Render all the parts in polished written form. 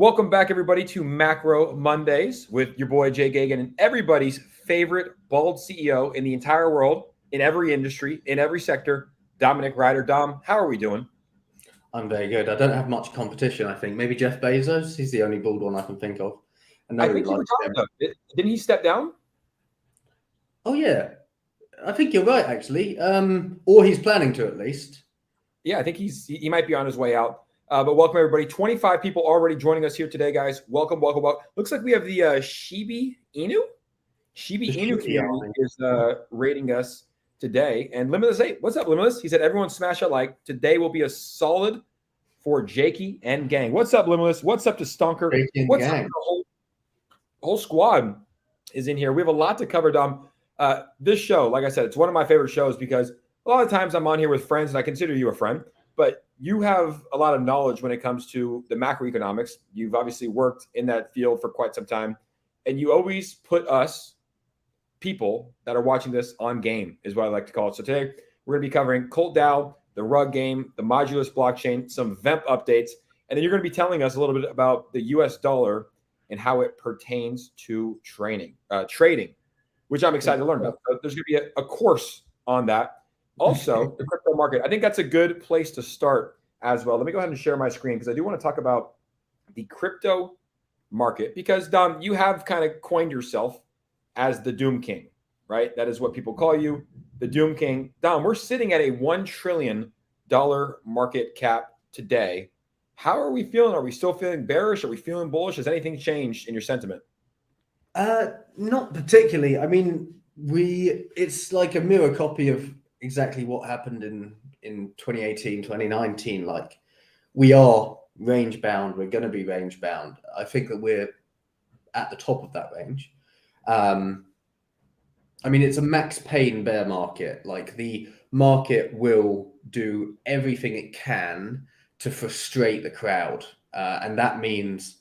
Welcome back, everybody, to Macro Mondays with your boy Jay Gagan and everybody's favorite bald CEO in the entire world, in every industry, in every sector, Dominic Ryder. Dom, how are we doing? I'm very good. I don't have much competition, I think. Maybe Jeff Bezos. He's the only bald one I can think of. I think he retired, though. Didn't he step down? Oh, yeah. I think you're right, actually. Or he's planning to, at least. Yeah, I think he might be on his way out. But welcome, everybody. 25 people already joining us here today, guys. Welcome. Looks like we have the Shibi Inu. Shibi Inu community is rating us today. And Limitless 8, what's up, Limitless? He said, everyone smash a like. Today will be a solid for Jakey and gang. What's up, Limitless? What's up to Stonker? What's up to the whole squad is in here. We have a lot to cover, Dom. This show, like I said, it's one of my favorite shows because a lot of times I'm on here with friends, and I consider you a friend. But you have a lot of knowledge when it comes to the macroeconomics. You've obviously worked in that field for quite some time. And you always put us, people that are watching this, on game, is what I like to call it. So today, we're going to be covering Colt Dao, the rug game, the Modulus blockchain, some Vamp updates. And then you're going to be telling us a little bit about the US dollar and how it pertains to trading, which I'm excited to learn about. So there's going to be a course on that. Also, the crypto market. I think that's a good place to start as well. Let me go ahead and share my screen because I do want to talk about the crypto market because, Dom, you have kind of coined yourself as the Doom King, right? That is what people call you, the Doom King. Dom, we're sitting at a $1 trillion market cap today. How are we feeling? Are we still feeling bearish? Are we feeling bullish? Has anything changed in your sentiment? Not particularly. I mean, it's like a mirror copy of exactly what happened in 2018, 2019. Like, we are range bound. We're going to be range bound. I think that we're at the top of that range. I mean, it's a max pain bear market. Like, the market will do everything it can to frustrate the crowd. And that means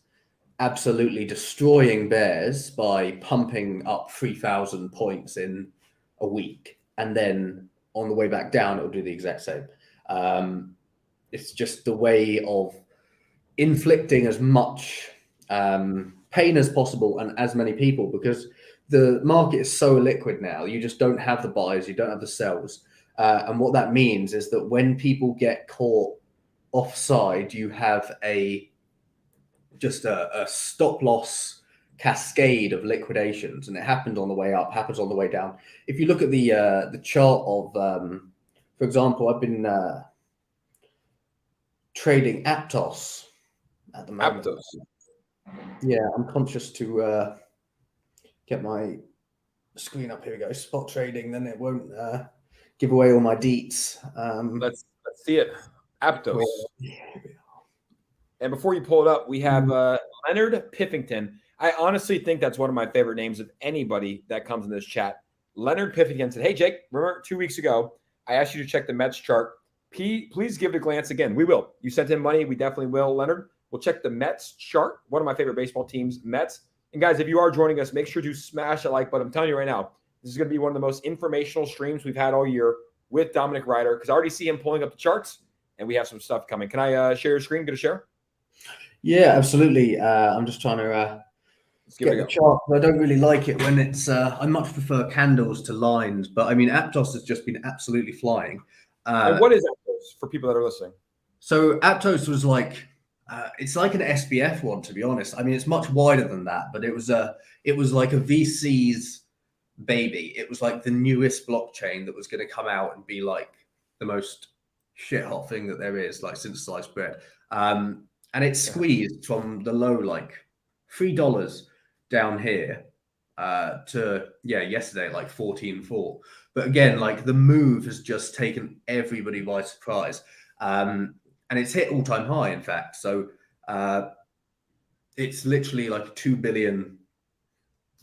absolutely destroying bears by pumping up 3,000 points in a week. And then on the way back down, it'll do the exact same. It's just the way of inflicting as much pain as possible and as many people, because the market is so liquid now. You just don't have the buyers, you don't have the sells. And what that means is that when people get caught offside, you have just a stop loss cascade of liquidations, and it happened on the way up, happens on the way down. If you look at the chart of, for example, I've been trading Aptos at the moment. Aptos. Yeah, I'm conscious to get my screen up. Here we go. Spot trading, then it won't give away all my deets. Let's see it. Aptos. And before you pull it up, we have Leonard Piffington. I honestly think that's one of my favorite names of anybody that comes in this chat. Leonard Piffington said, hey, Jake, remember 2 weeks ago, I asked you to check the Mets chart. Please give it a glance again. We will. You sent in money. We definitely will, Leonard. We'll check the Mets chart, one of my favorite baseball teams, Mets. And guys, if you are joining us, make sure to smash a like button. I'm telling you right now, this is going to be one of the most informational streams we've had all year with Dominic Ryder, because I already see him pulling up the charts, and we have some stuff coming. Can I share your screen? Get a share? Yeah, absolutely. I'm just trying to get the chart. I don't really like it when it's I much prefer candles to lines, but I mean, Aptos has just been absolutely flying. And what is Aptos for people that are listening? So Aptos was like it's like an SBF one, to be honest. I mean, it's much wider than that, but it was like a VC's baby. It was like the newest blockchain that was going to come out and be like the most shit hot thing that there is, like since sliced bread. And it's squeezed from the low, like $3 down here to, yesterday, like 14.4. But again, like the move has just taken everybody by surprise. And it's hit all-time high, in fact. So it's literally like a 2 billion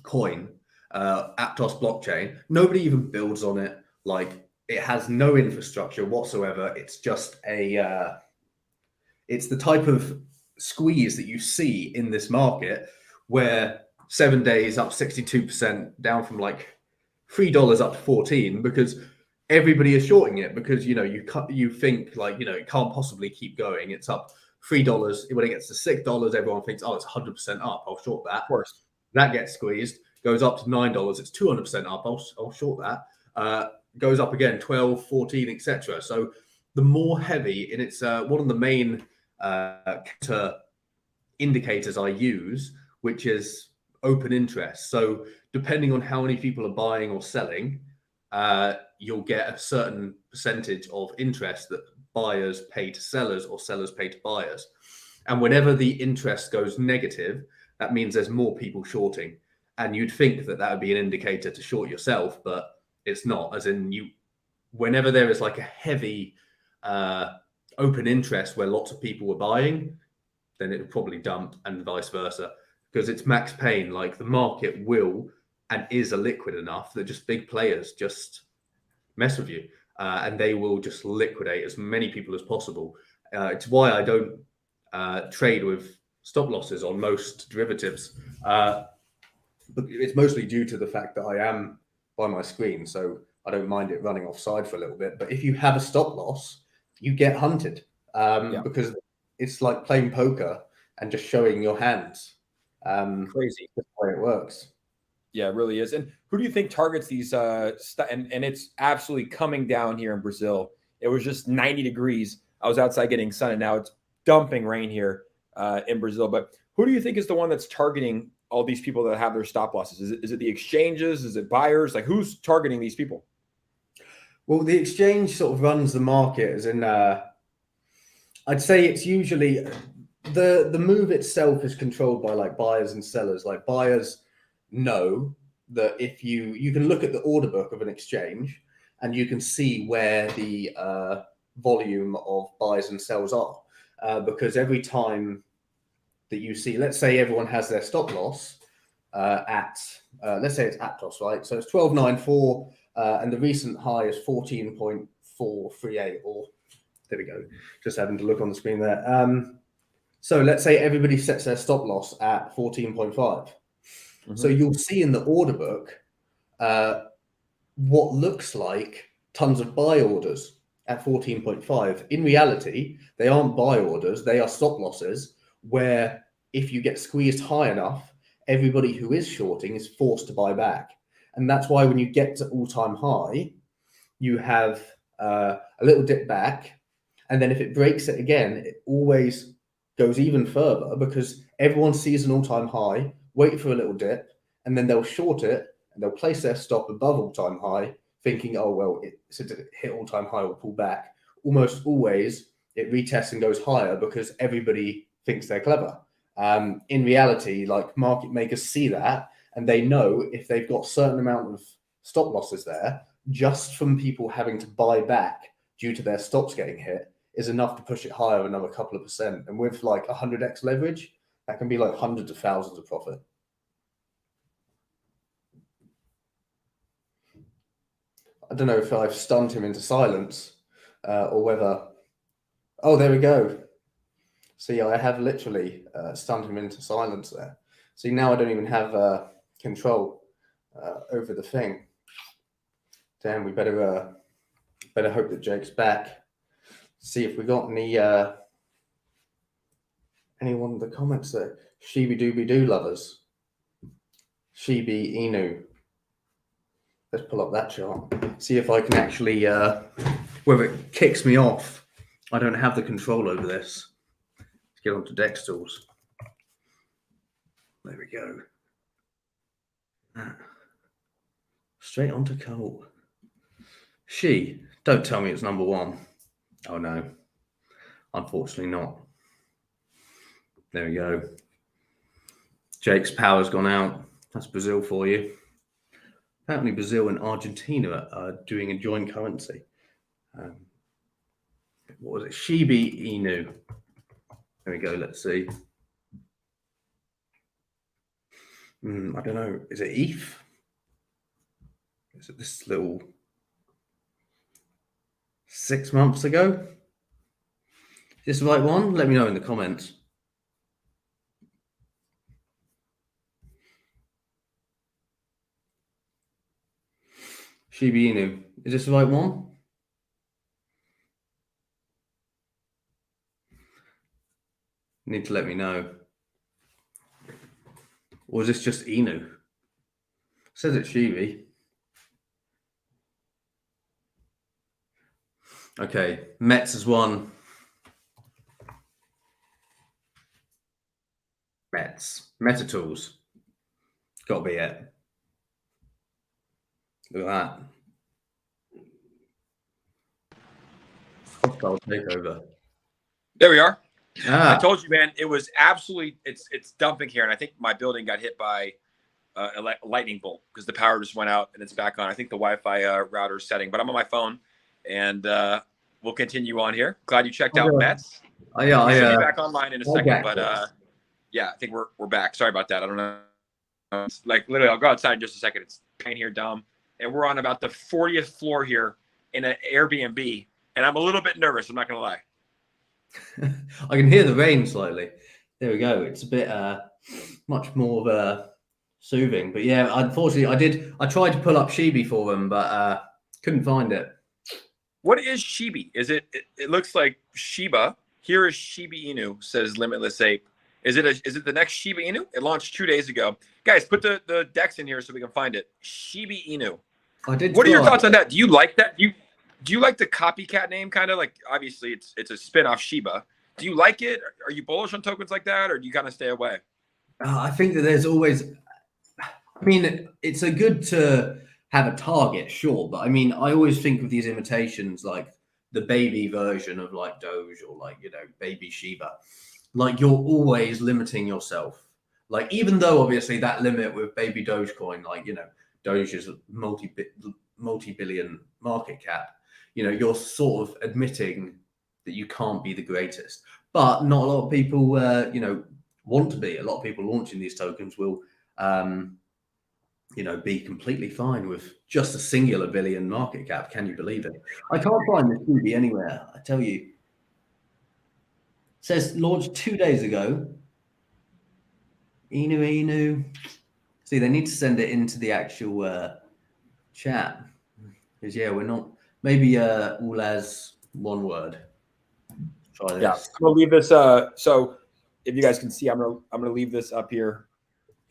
coin, Aptos blockchain. Nobody even builds on it. Like, it has no infrastructure whatsoever. It's just it's the type of squeeze that you see in this market where 7 days up 62%, down from like $3 up to 14, because everybody is shorting it, because you think like, it can't possibly keep going. It's up $3. When it gets to $6, everyone thinks, oh, it's 100% up. I'll short that. Of course. That gets squeezed, goes up to $9. It's 200% up. I'll short that. Goes up again, 12, 14, etc. So the more heavy, and it's one of the main counter indicators I use, which is open interest. So depending on how many people are buying or selling, you'll get a certain percentage of interest that buyers pay to sellers or sellers pay to buyers. And whenever the interest goes negative, that means there's more people shorting. And you'd think that that would be an indicator to short yourself, but it's not. As in, whenever there is like a heavy open interest where lots of people were buying, then it would probably dump, and vice versa, because it's max pain. Like the market will and is illiquid enough that just big players just mess with you, and they will just liquidate as many people as possible. It's why I don't trade with stop losses on most derivatives. But it's mostly due to the fact that I am by my screen, so I don't mind it running offside for a little bit. But if you have a stop loss, you get hunted, because it's like playing poker and just showing your hands. Crazy. That's the way it works. Yeah, it really is. And who do you think targets these? And it's absolutely coming down here in Brazil. It was just 90 degrees. I was outside getting sun, and now it's dumping rain here in Brazil. But who do you think is the one that's targeting all these people that have their stop losses? Is it the exchanges? Is it buyers? Like, who's targeting these people? Well, the exchange sort of runs the market, as in, I'd say it's usually the move itself is controlled by like buyers and sellers. Like buyers know that if you can look at the order book of an exchange and you can see where the volume of buys and sells are, because every time that you see, let's say everyone has their stop loss at let's say it's Aptos, right? So it's 12.94 and the recent high is 14.438, or there we go, just having to look on the screen there. So let's say everybody sets their stop loss at 14.5. So you'll see in the order book what looks like tons of buy orders at 14.5. In reality, they aren't buy orders, they are stop losses, where if you get squeezed high enough, everybody who is shorting is forced to buy back. And that's why when you get to all-time high, you have a little dip back. And then if it breaks it again, it always goes even further, because everyone sees an all-time high, wait for a little dip, and then they'll short it and they'll place their stop above all-time high, thinking, oh, well, since it hit all-time high, will pull back. Almost always it retests and goes higher because everybody thinks they're clever. In reality, like market makers see that, and they know if they've got a certain amount of stop losses there, just from people having to buy back due to their stops getting hit, is enough to push it higher another couple of percent. And with like 100x leverage, that can be like hundreds of thousands of profit. I don't know if I've stunned him into silence or whether... Oh, there we go. See, I have literally stunned him into silence there. See, now I don't even have control over the thing. Damn, we better hope that Jake's back. See if we got anyone in the comments there. Shibi Dooby Doo lovers. Shibi Inu. Let's pull up that chart. See if I can actually, whether it kicks me off. I don't have the control over this. Let's get onto Dex tools. There we go. Straight onto Cole. She, don't tell me it's number one. Oh no, unfortunately not. There we go. Jake's power's gone out. That's Brazil for you. Apparently Brazil and Argentina are doing a joint currency. What was it? Shibi Inu. There we go, let's see. I don't know. Is it ETH? Is it this little 6 months ago? Is this the right one? Let me know in the comments. Shiba Inu. Is this the right one? You need to let me know. Or is this just Inu? It says it's Shibi. Okay, Mets has won. Mets. Metatools. Got to be it. Look at that. Hostile takeover. There we are. Ah. I told you, man, it was absolutely, it's dumping here. And I think my building got hit by a lightning bolt because the power just went out and it's back on. I think the Wi-Fi router is setting, but I'm on my phone and we'll continue on here. Glad you checked out Mets. Oh, yeah, we should be back online in a second, but yeah, I think we're back. Sorry about that. I don't know. Like literally, I'll go outside in just a second. It's pain here, Dom. And we're on about the 40th floor here in an Airbnb. And I'm a little bit nervous. I'm not going to lie. I can hear the rain slightly. There we go. It's a bit much more soothing. But yeah, unfortunately, I tried to pull up Shibi for them, but couldn't find it. What is Shibi? Is it looks like Shiba. Here is Shiba Inu, says Limitless Ape. Is it the next Shiba Inu? It launched 2 days ago. Guys, put the decks in here so we can find it. Shiba Inu. What are your thoughts on that? Do you like that? Do you like the copycat name? Kind of like, obviously it's a spin-off Shiba. Do you like it? Are you bullish on tokens like that, or do you kind of stay away? I think that there's always, I mean, it's a good to have a target, sure, but I mean, I always think of these imitations like the baby version of like Doge or like, you know, baby Shiba. Like you're always limiting yourself. Like even though obviously that limit with baby Dogecoin, like, you know, Doge is a multi-billion market cap, you know, you're sort of admitting that you can't be the greatest. But not a lot of people, you know, want to be. A lot of people launching these tokens will, you know, be completely fine with just a singular billion market cap. Can you believe it? I can't find this movie anywhere. I tell you. It says launched 2 days ago. Inu. See, they need to send it into the actual chat. Because yeah, we're not. Maybe all as one word. Try this. Yeah, I'm gonna leave this. So if you guys can see, I'm gonna leave this up here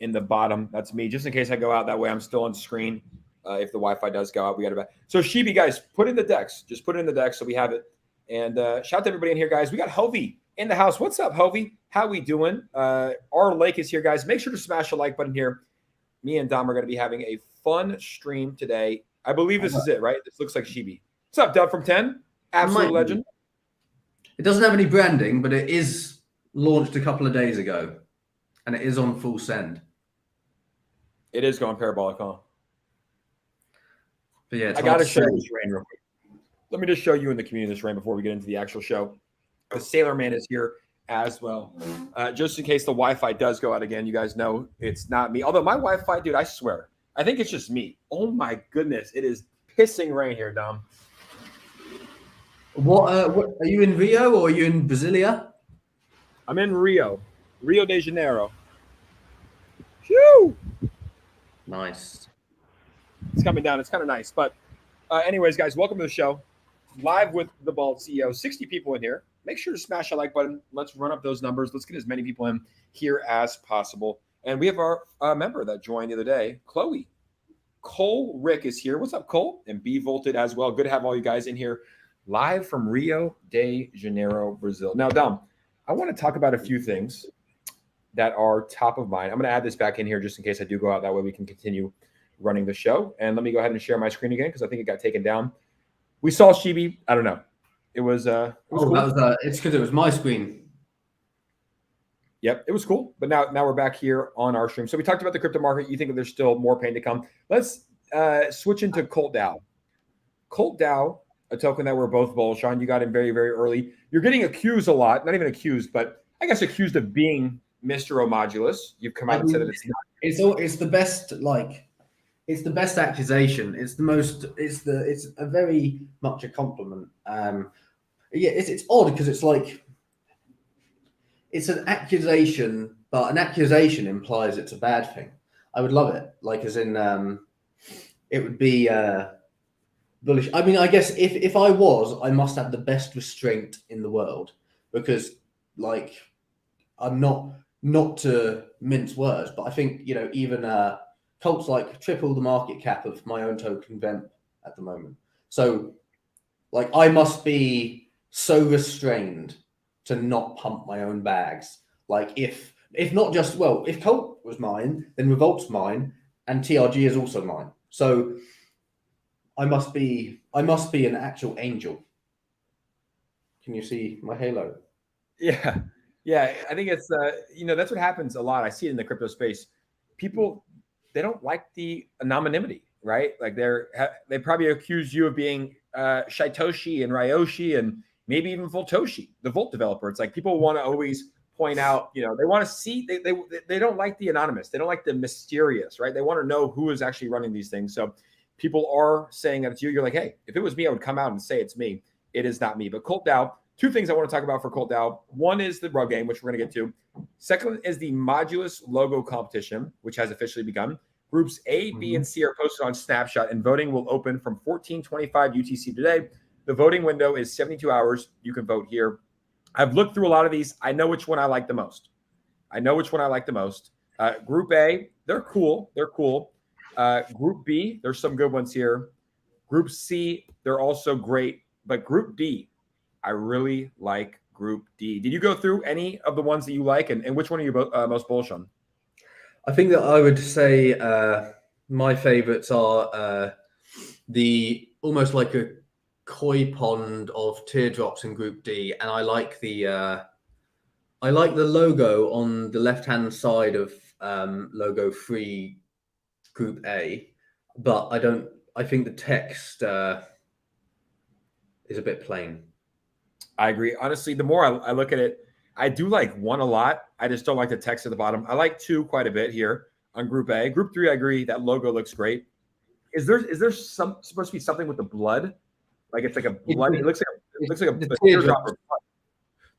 in the bottom. That's me, just in case I go out. That way, I'm still on screen. If the Wi-Fi does go out, we got it back. So Shibi, guys, put in the decks. Just put it in the decks so we have it. And shout out to everybody in here, guys. We got Hovey in the house. What's up, Hovey? How we doing? Our Lake is here, guys. Make sure to smash the like button here. Me and Dom are going to be having a fun stream today. I believe this is it, right? This looks like Shibi. What's up, Dub from 10? Absolute legend. It doesn't have any branding, but it is launched a couple of days ago, and it is on full send. It is going parabolic, huh? But yeah, I got to show you this rain real quick. Let me just show you in the community this rain before we get into the actual show. The Sailor Man is here as well. Just in case the Wi-Fi does go out again, you guys know it's not me. Although my Wi-Fi, dude, I swear, I think it's just me. Oh my goodness, it is pissing rain here, Dom. What are you in Rio or are you in Brasilia? I'm in Rio de Janeiro. Phew! Nice. It's coming down. It's kind of nice. But anyways, guys, welcome to the show. Live with the Bald CEO. 60 people in here. Make sure to smash the like button. Let's run up those numbers. Let's get as many people in here as possible. And we have our member that joined the other day, Chloe. Cole Rick is here. What's up, Cole? And B Volted as well. Good to have all you guys in here live from Rio de Janeiro, Brazil. Now, Dom, I want to talk about a few things that are top of mind. I'm going to add this back in here just in case I do go out. That way we can continue running the show. And let me go ahead and share my screen again because I think it got taken down. We saw Shibi. I don't know. It was cool. It's because it was my screen. Yep, it was cool. But now we're back here on our stream. So we talked about the crypto market. You think that there's still more pain to come. Let's switch into Colt Dao. Colt Dao, a token that we're both bullish on. You got in very, very early. You're getting accused a lot. Not even accused, but I guess accused of being Mr. Modulus. You've come out and said that it's not. It's the best, like, it's the best accusation. It's a very much a compliment. Yeah, it's odd because it's like, it's an accusation, but an accusation implies it's a bad thing. I would love it. Like, as in, it would be bullish. I mean, I guess if I was, I must have the best restraint in the world because, like, I'm not to mince words, but I think, you know, even Colt's like triple the market cap of my own token Vamp at the moment. So like I must be so restrained to not pump my own bags. Like if not just, well, if Colt was mine, then Revolt's mine and TRG is also mine. So I must be an actual angel. Can you see my halo? Yeah. Yeah. I think it's, you know, that's what happens a lot. I see it in the crypto space. People, they don't like the anonymity, right? Like they probably accuse you of being Shitoshi and Ryoshi and maybe even Voltoshi, the Volt developer. It's like people want to always point out, you know, they want to see, they don't like the anonymous. They don't like the mysterious, right? They want to know who is actually running these things. So people are saying that it's you. You're like, hey, if it was me, I would come out and say it's me. It is not me. But Colt Dao, two things I want to talk about for Colt Dao. One is the rug game, which we're going to get to. Second is the Modulus logo competition, which has officially begun. Groups A, B, and C are posted on Snapshot, and voting will open from 14:25 UTC today. The voting window is 72 hours. You can vote here. I've looked through a lot of these. I know which one I like the most. Group A, they're cool. Group B, there's some good ones here. Group C, they're also great. But Group D, I really like Group D. Did you go through any of the ones that you like, and which one are you most bullish on? I think that I would say my favorites are the almost like a koi pond of teardrops in Group D, and I like the logo on the left-hand side of logo 3 Group A, but I think the text is a bit plain. I agree. Honestly, the more I look at it, I do like 1 a lot. I just don't like the text at the bottom. I like 2 quite a bit here on Group A. Group 3, I agree. That logo looks great. Is there supposed to be something with the blood? Like it's like a blood. It looks like a teardrop.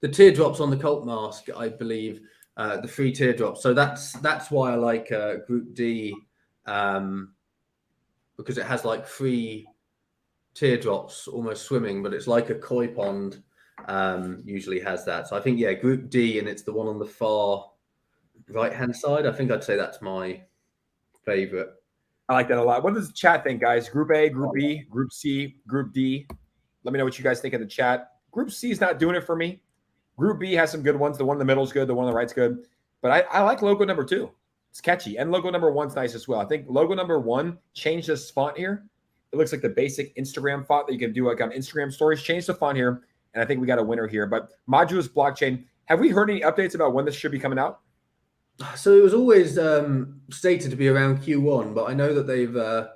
The teardrops on the Colt mask, I believe, the 3 teardrops. So that's why I like Group D, because it has like 3 teardrops almost swimming, but it's like a koi pond. Usually has that. So I think, yeah, Group D, and it's the one on the far right-hand side. I think I'd say that's my favorite. I like that a lot. What does the chat think, guys? Group A, Group B, Group C, Group D. Let me know what you guys think in the chat. Group C is not doing it for me. Group B has some good ones. The one in the middle is good. The one on the right's good. But I like logo number 2. It's catchy. And logo number 1's nice as well. I think logo number 1 changed this font here. It looks like the basic Instagram font that you can do like on Instagram stories. Change the font here. And I think we got a winner here. But Modulus blockchain, have we heard any updates about when this should be coming out? So it was always stated to be around Q1, but I know that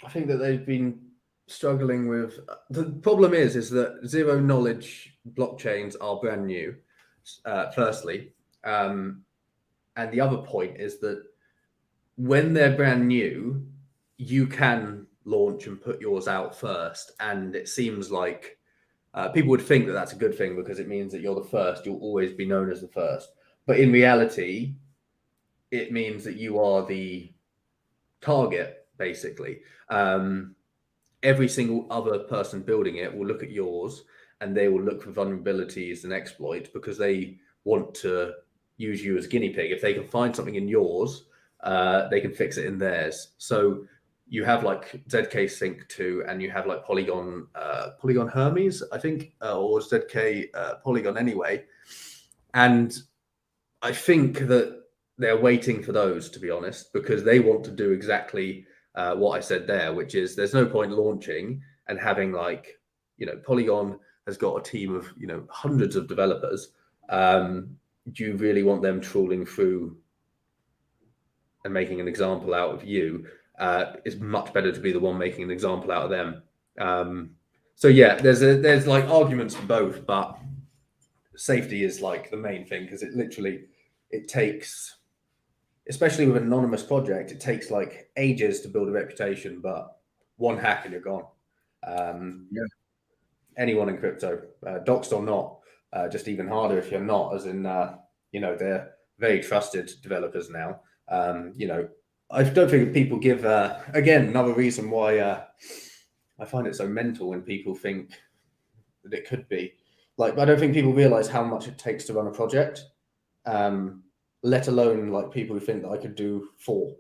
I think that they've been struggling with. The problem is that zero knowledge blockchains are brand new, firstly. And the other point is that when they're brand new, you can launch and put yours out first. And it seems like people would think that that's a good thing because it means that you're the first. You'll always be known as the first. But in reality, it means that you are the target, basically. Every single other person building it will look at yours and they will look for vulnerabilities and exploits because they want to use you as guinea pig. If they can find something in yours, they can fix it in theirs. So you have like ZK Sync 2 and you have like Polygon Hermes, I think, or ZK Polygon anyway. And I think that they're waiting for those, to be honest, because they want to do exactly what I said there, which is there's no point launching and having like, you know, Polygon has got a team of, you know, hundreds of developers. Do you really want them trawling through and making an example out of you? It's much better to be the one making an example out of them. So yeah, there's like arguments for both, but safety is like the main thing because it takes, especially with an anonymous project, it takes like ages to build a reputation, but one hack and you're gone. Yeah. Anyone in crypto, doxed or not, just even harder if you're not, as in, you know, they're very trusted developers now. You know, I don't think people give, again, another reason why I find it so mental when people think that it could be. Like, I don't think people realize how much it takes to run a project, let alone like people who think that I could do 4.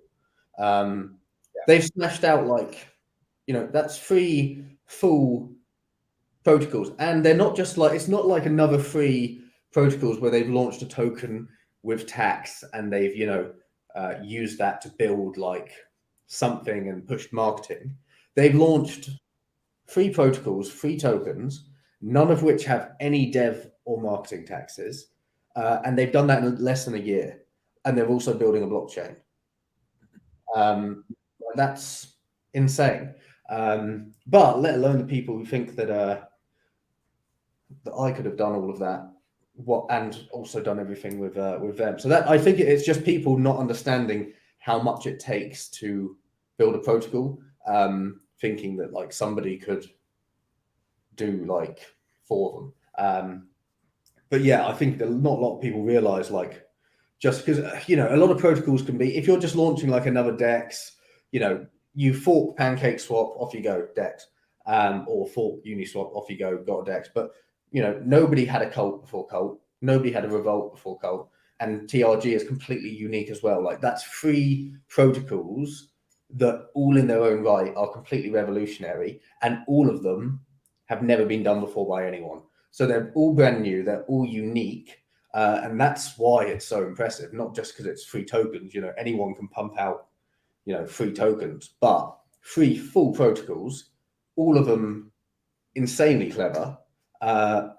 They've smashed out like, that's 3 full protocols, and they're not just like, it's not like another 3 protocols where they've launched a token with tax and they've used that to build like something and pushed marketing. They've launched 3 protocols, 3 tokens, none of which have any dev or marketing taxes, and they've done that in less than a year, and they're also building a blockchain. That's insane. But let alone the people who think that I could have done all of that, and also done everything with them. So that, I think it's just people not understanding how much it takes to build a protocol, thinking that like somebody could do like 4 of them. But yeah, I think that not a lot of people realize, like, just because a lot of protocols can be, if you're just launching like another DEX, you fork Pancake Swap, off you go, DEX, or fork Uniswap, off you go, got a DEX. But nobody had a cult before cult, nobody had a revolt before cult, and TRG is completely unique as well. Like, that's 3 protocols that all in their own right are completely revolutionary, and all of them have never been done before by anyone. So they're all brand new, they're all unique, and that's why it's so impressive. Not just because it's 3 tokens, anyone can pump out 3 tokens, but 3 full protocols, all of them insanely clever, and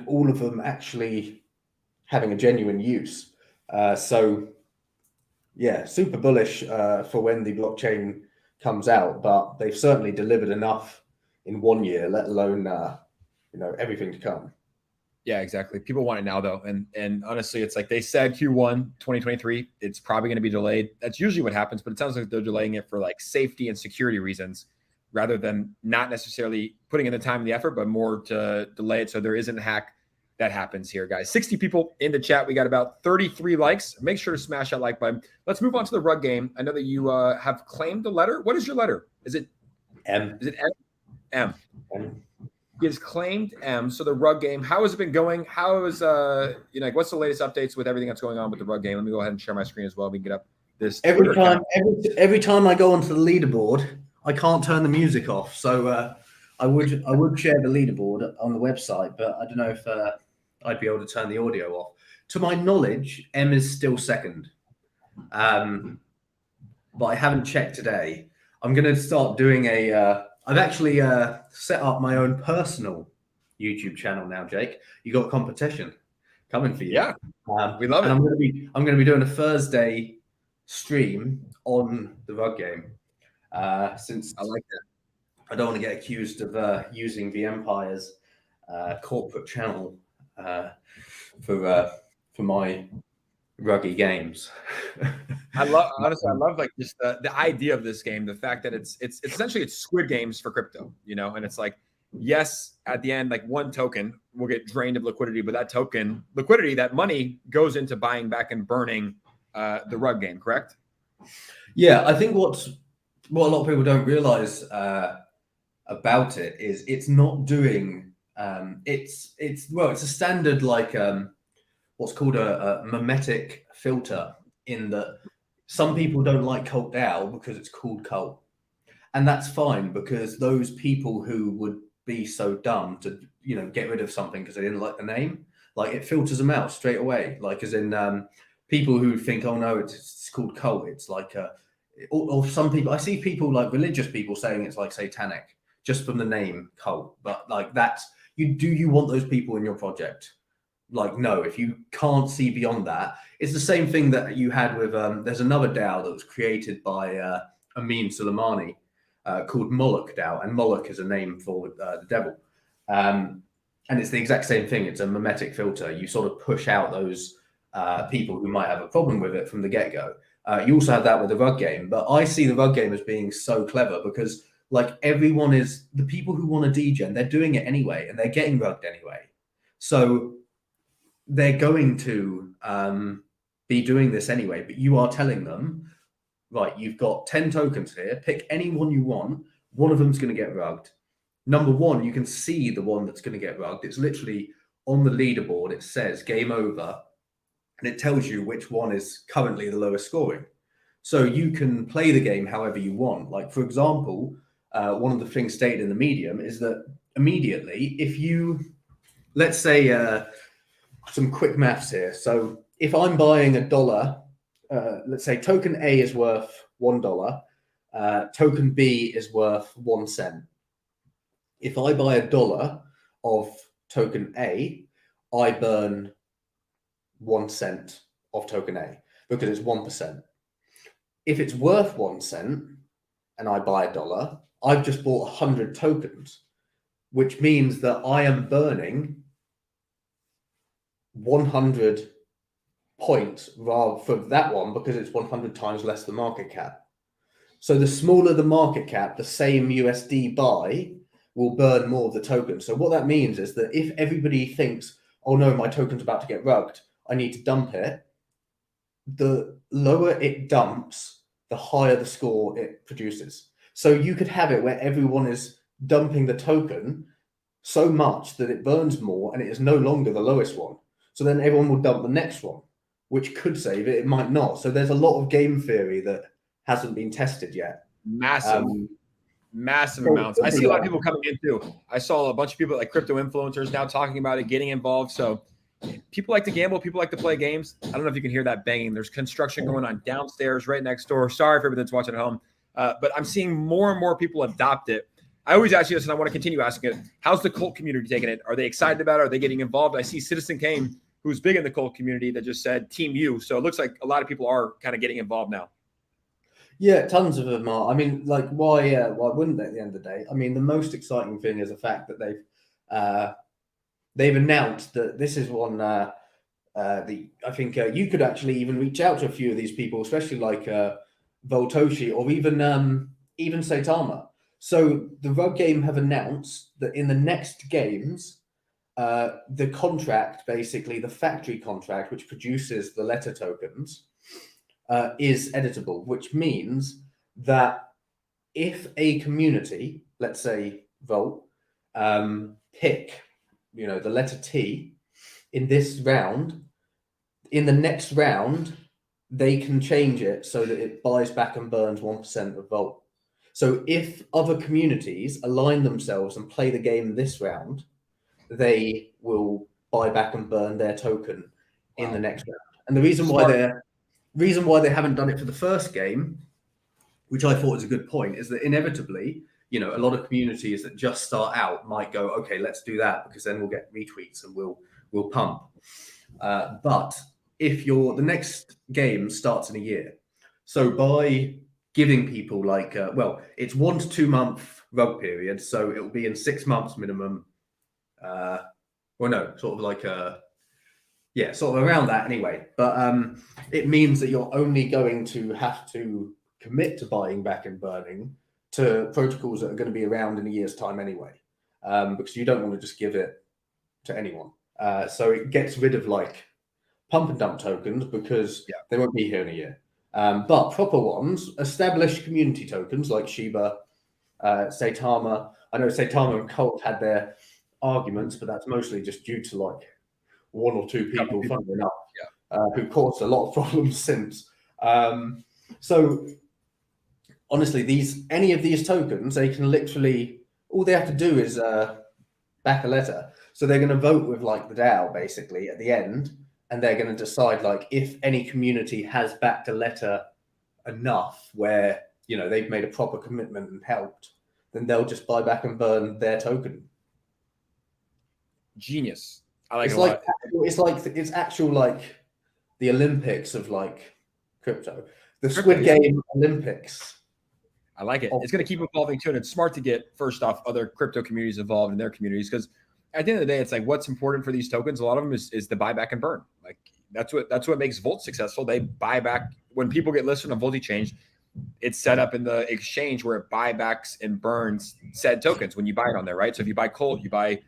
all of them actually having a genuine use. So yeah, super bullish for when the blockchain comes out, but they've certainly delivered enough in 1 year, let alone everything to come. Yeah, exactly. People want it now, though. And honestly, it's like they said Q1 2023, it's probably going to be delayed. That's usually what happens, but it sounds like they're delaying it for like safety and security reasons rather than not necessarily putting in the time and the effort, but more to delay it so there isn't a hack that happens here, guys. 60 people in the chat. We got about 33 likes. Make sure to smash that like button. Let's move on to the rug game. I know that you have claimed the letter. What is your letter? Is it M? Is it M? M. M. He has claimed M. So the rug game, how has it been going? How is what's the latest updates with everything that's going on with the rug game? Let me go ahead and share my screen as well. We can get up this every time I go onto the leaderboard, I can't turn the music off. So I would share the leaderboard on the website, but I don't know if I'd be able to turn the audio off. To my knowledge, M is still second, but I haven't checked today. I'm going to start doing I've actually set up my own personal YouTube channel now, Jake. You got competition coming for you. Yeah, we love it. I'm going to be doing a Thursday stream on the rug game. Since I like that. I don't want to get accused of using the Empire's corporate channel for my ruggy games. I love like just the idea of this game, the fact that it's essentially it's Squid Games for crypto, and it's like, yes, at the end, like one token will get drained of liquidity, but that token liquidity, that money goes into buying back and burning the rug game, correct? Yeah, I think what a lot of people don't realize about it is it's not doing it's a standard like what's called a mimetic filter, in that some people don't like Cult DAO because it's called Cult, and that's fine, because those people who would be so dumb to get rid of something because they didn't like the name, like, it filters them out straight away. Like, as in people who think, oh no, it's called Cult, it's like or some people, I see people like religious people saying it's like satanic just from the name Cult, but like, that's you want those people in your project? Like, no, if you can't see beyond that. It's the same thing that you had with there's another DAO that was created by Amin Soleimani called Moloch DAO, and Moloch is a name for the devil, and it's the exact same thing. It's a mimetic filter. You sort of push out those people who might have a problem with it from the get-go. You also have that with the rug game, but I see the rug game as being so clever because, like, everyone is, the people who want to degen, they're doing it anyway, and they're getting rugged anyway. So they're going to be doing this anyway, but you are telling them, right, you've got 10 tokens here, pick any one you want, one of them's going to get rugged. number one, you can see the one that's going to get rugged. It's literally on the leaderboard. It says game over, and it tells you which one is currently the lowest scoring. So you can play the game however you want. Like, for example, one of the things stated in the medium is that immediately, if you, let's say, some quick maths here. So if I'm buying $1, let's say token A is worth $1, token B is worth 1 cent. If I buy $1 of token A, I burn 1 cent of token A because it's 1%. If it's worth 1 cent and I buy $1, I've just bought 100 tokens, which means that I am burning 100 points rather for that one because it's 100 times less the market cap. So the smaller the market cap, the same USD buy will burn more of the token. So what that means is that if everybody thinks, oh no, my token's about to get rugged, I need to dump it, the lower it dumps, the higher the score it produces. So you could have it where everyone is dumping the token so much that it burns more and it is no longer the lowest one. So then everyone will dump the next one, which could save it. It might not. So there's a lot of game theory that hasn't been tested yet. Massive amounts. I see a lot of people coming in too. I saw a bunch of people like crypto influencers now talking about it, getting involved. So people like to gamble. People like to play games. I don't know if you can hear that banging. There's construction going on downstairs right next door. Sorry for everybody that's watching at home. But I'm seeing more and more people adopt it. I always ask you this, and I want to continue asking it. How's the cult community taking it? Are they excited about it? Are they getting involved? I see Citizen Kane, who's big in the cult community, that just said Team U. So it looks like a lot of people are kind of getting involved now. Yeah, tons of them are. I mean, like, why wouldn't they at the end of the day? I mean, the most exciting thing is the fact that they've announced that this is one. I think you could actually even reach out to a few of these people, especially like Voltoshi or even Saitama. So the Rug Game have announced that in the next games, the contract, basically the factory contract, which produces the letter tokens, is editable, which means that if a community, let's say Volt, pick, the letter T in this round, in the next round, they can change it so that it buys back and burns 1% of Volt. So if other communities align themselves and play the game this round, they will buy back and burn their token in the next round. And the reason why they haven't done it for the first game, which I thought was a good point, is that inevitably, a lot of communities that just start out might go, okay, let's do that because then we'll get retweets and we'll pump. But if the next game starts in a year, so by giving people it's 1 to 2 month rug period, so it'll be in 6 months minimum. Sort of around that anyway. But it means that you're only going to have to commit to buying back and burning to protocols that are going to be around in a year's time anyway, because you don't want to just give it to anyone. So it gets rid of pump and dump tokens because they won't be here in a year. But proper ones, established community tokens like Shiba, Saitama. I know Saitama and Cult had their arguments, but that's mostly just due to 1 or 2 people, funnily enough, who caused a lot of problems since. So honestly, any of these tokens, they can literally, all they have to do is back a letter. So they're going to vote with the DAO basically at the end, and they're going to decide if any community has backed a letter enough where they've made a proper commitment and helped, then they'll just buy back and burn their token. Genius. I like it a lot. It's actual the Olympics of crypto, the Squid Game Olympics. I like it. It's going to keep evolving too, and it's smart to get first off other crypto communities involved in their communities, because at the end of the day, it's what's important for these tokens. A lot of them is the buyback and burn. That's what makes Volt successful. They buy back when people get listed on Volti. It's set up in the exchange where it buybacks and burns said tokens when you buy it on there, right? So if you buy Colt, you buy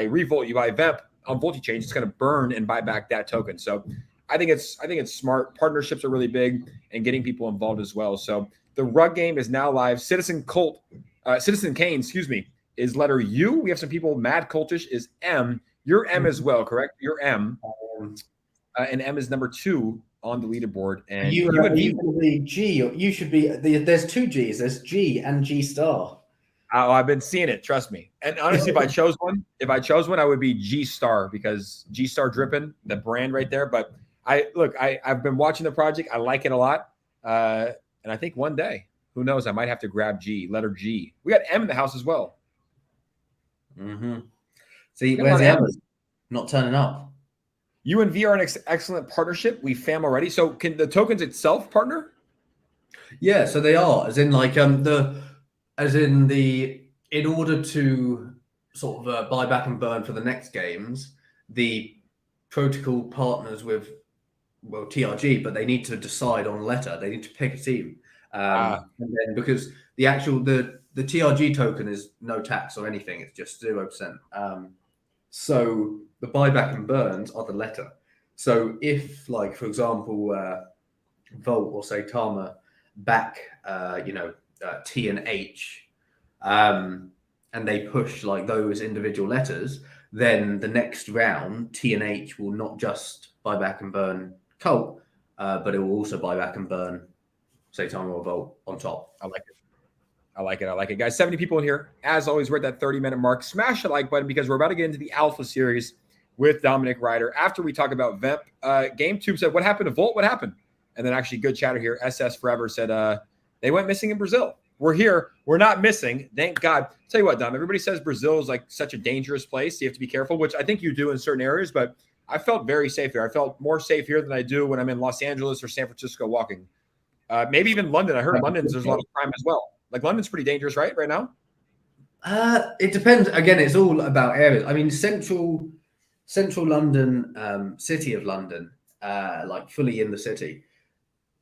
Revolt, you buy Vamp on Volti, it's going to burn and buy back that token. So I think it's smart. Partnerships are really big and getting people involved as well. So the Rug Game is now live. Citizen Cult Citizen Kane, excuse me, is letter U. We have some people. Mad Cultish is M. You're M as well, correct? You're M. And M is number 2 on the leaderboard. And you and me, be G. You should be. There's 2 G's. There's G and G star. Oh, I've been seeing it. Trust me. And honestly, if I chose one, I would be G star, because G star dripping, the brand right there. But I've been watching the project. I like it a lot. And I think one day, who knows, I might have to grab G, letter G. We got M in the house as well. Mm-hmm. See, where's the others? Not turning up. You and V are an excellent partnership. We fam already. So can the tokens itself partner? Yeah, so they are, as in like in order to sort of buy back and burn for the next games, the protocol partners with TRG, but they need to decide on letter. They need to pick a team, and then because the TRG token is no tax or anything, it's just 0%. So the buyback and burns are the letter. So if, like, for example, Volt or Saitama back, T and H, and they push like those individual letters, then the next round T and H will not just buy back and burn Cult, but it will also buy back and burn Saitama or Volt on top. I like it, guys. 70 people in here. As always, we're at that 30-minute mark. Smash the like button, because we're about to get into the Alpha Series with Dominic Ryder. After we talk about Vamp, GameTube said, what happened to Volt? What happened? And then actually, good chatter here. SS Forever said, they went missing in Brazil. We're here. We're not missing. Thank God. I'll tell you what, Dom, everybody says Brazil is like such a dangerous place. You have to be careful, which I think you do in certain areas, but I felt very safe here. I felt more safe here than I do when I'm in Los Angeles or San Francisco walking. Maybe even London. I heard London's there's a lot of crime as well. Like London's pretty dangerous, right now? It depends. Again, it's all about areas. I mean, central London, city of London, like fully in the city,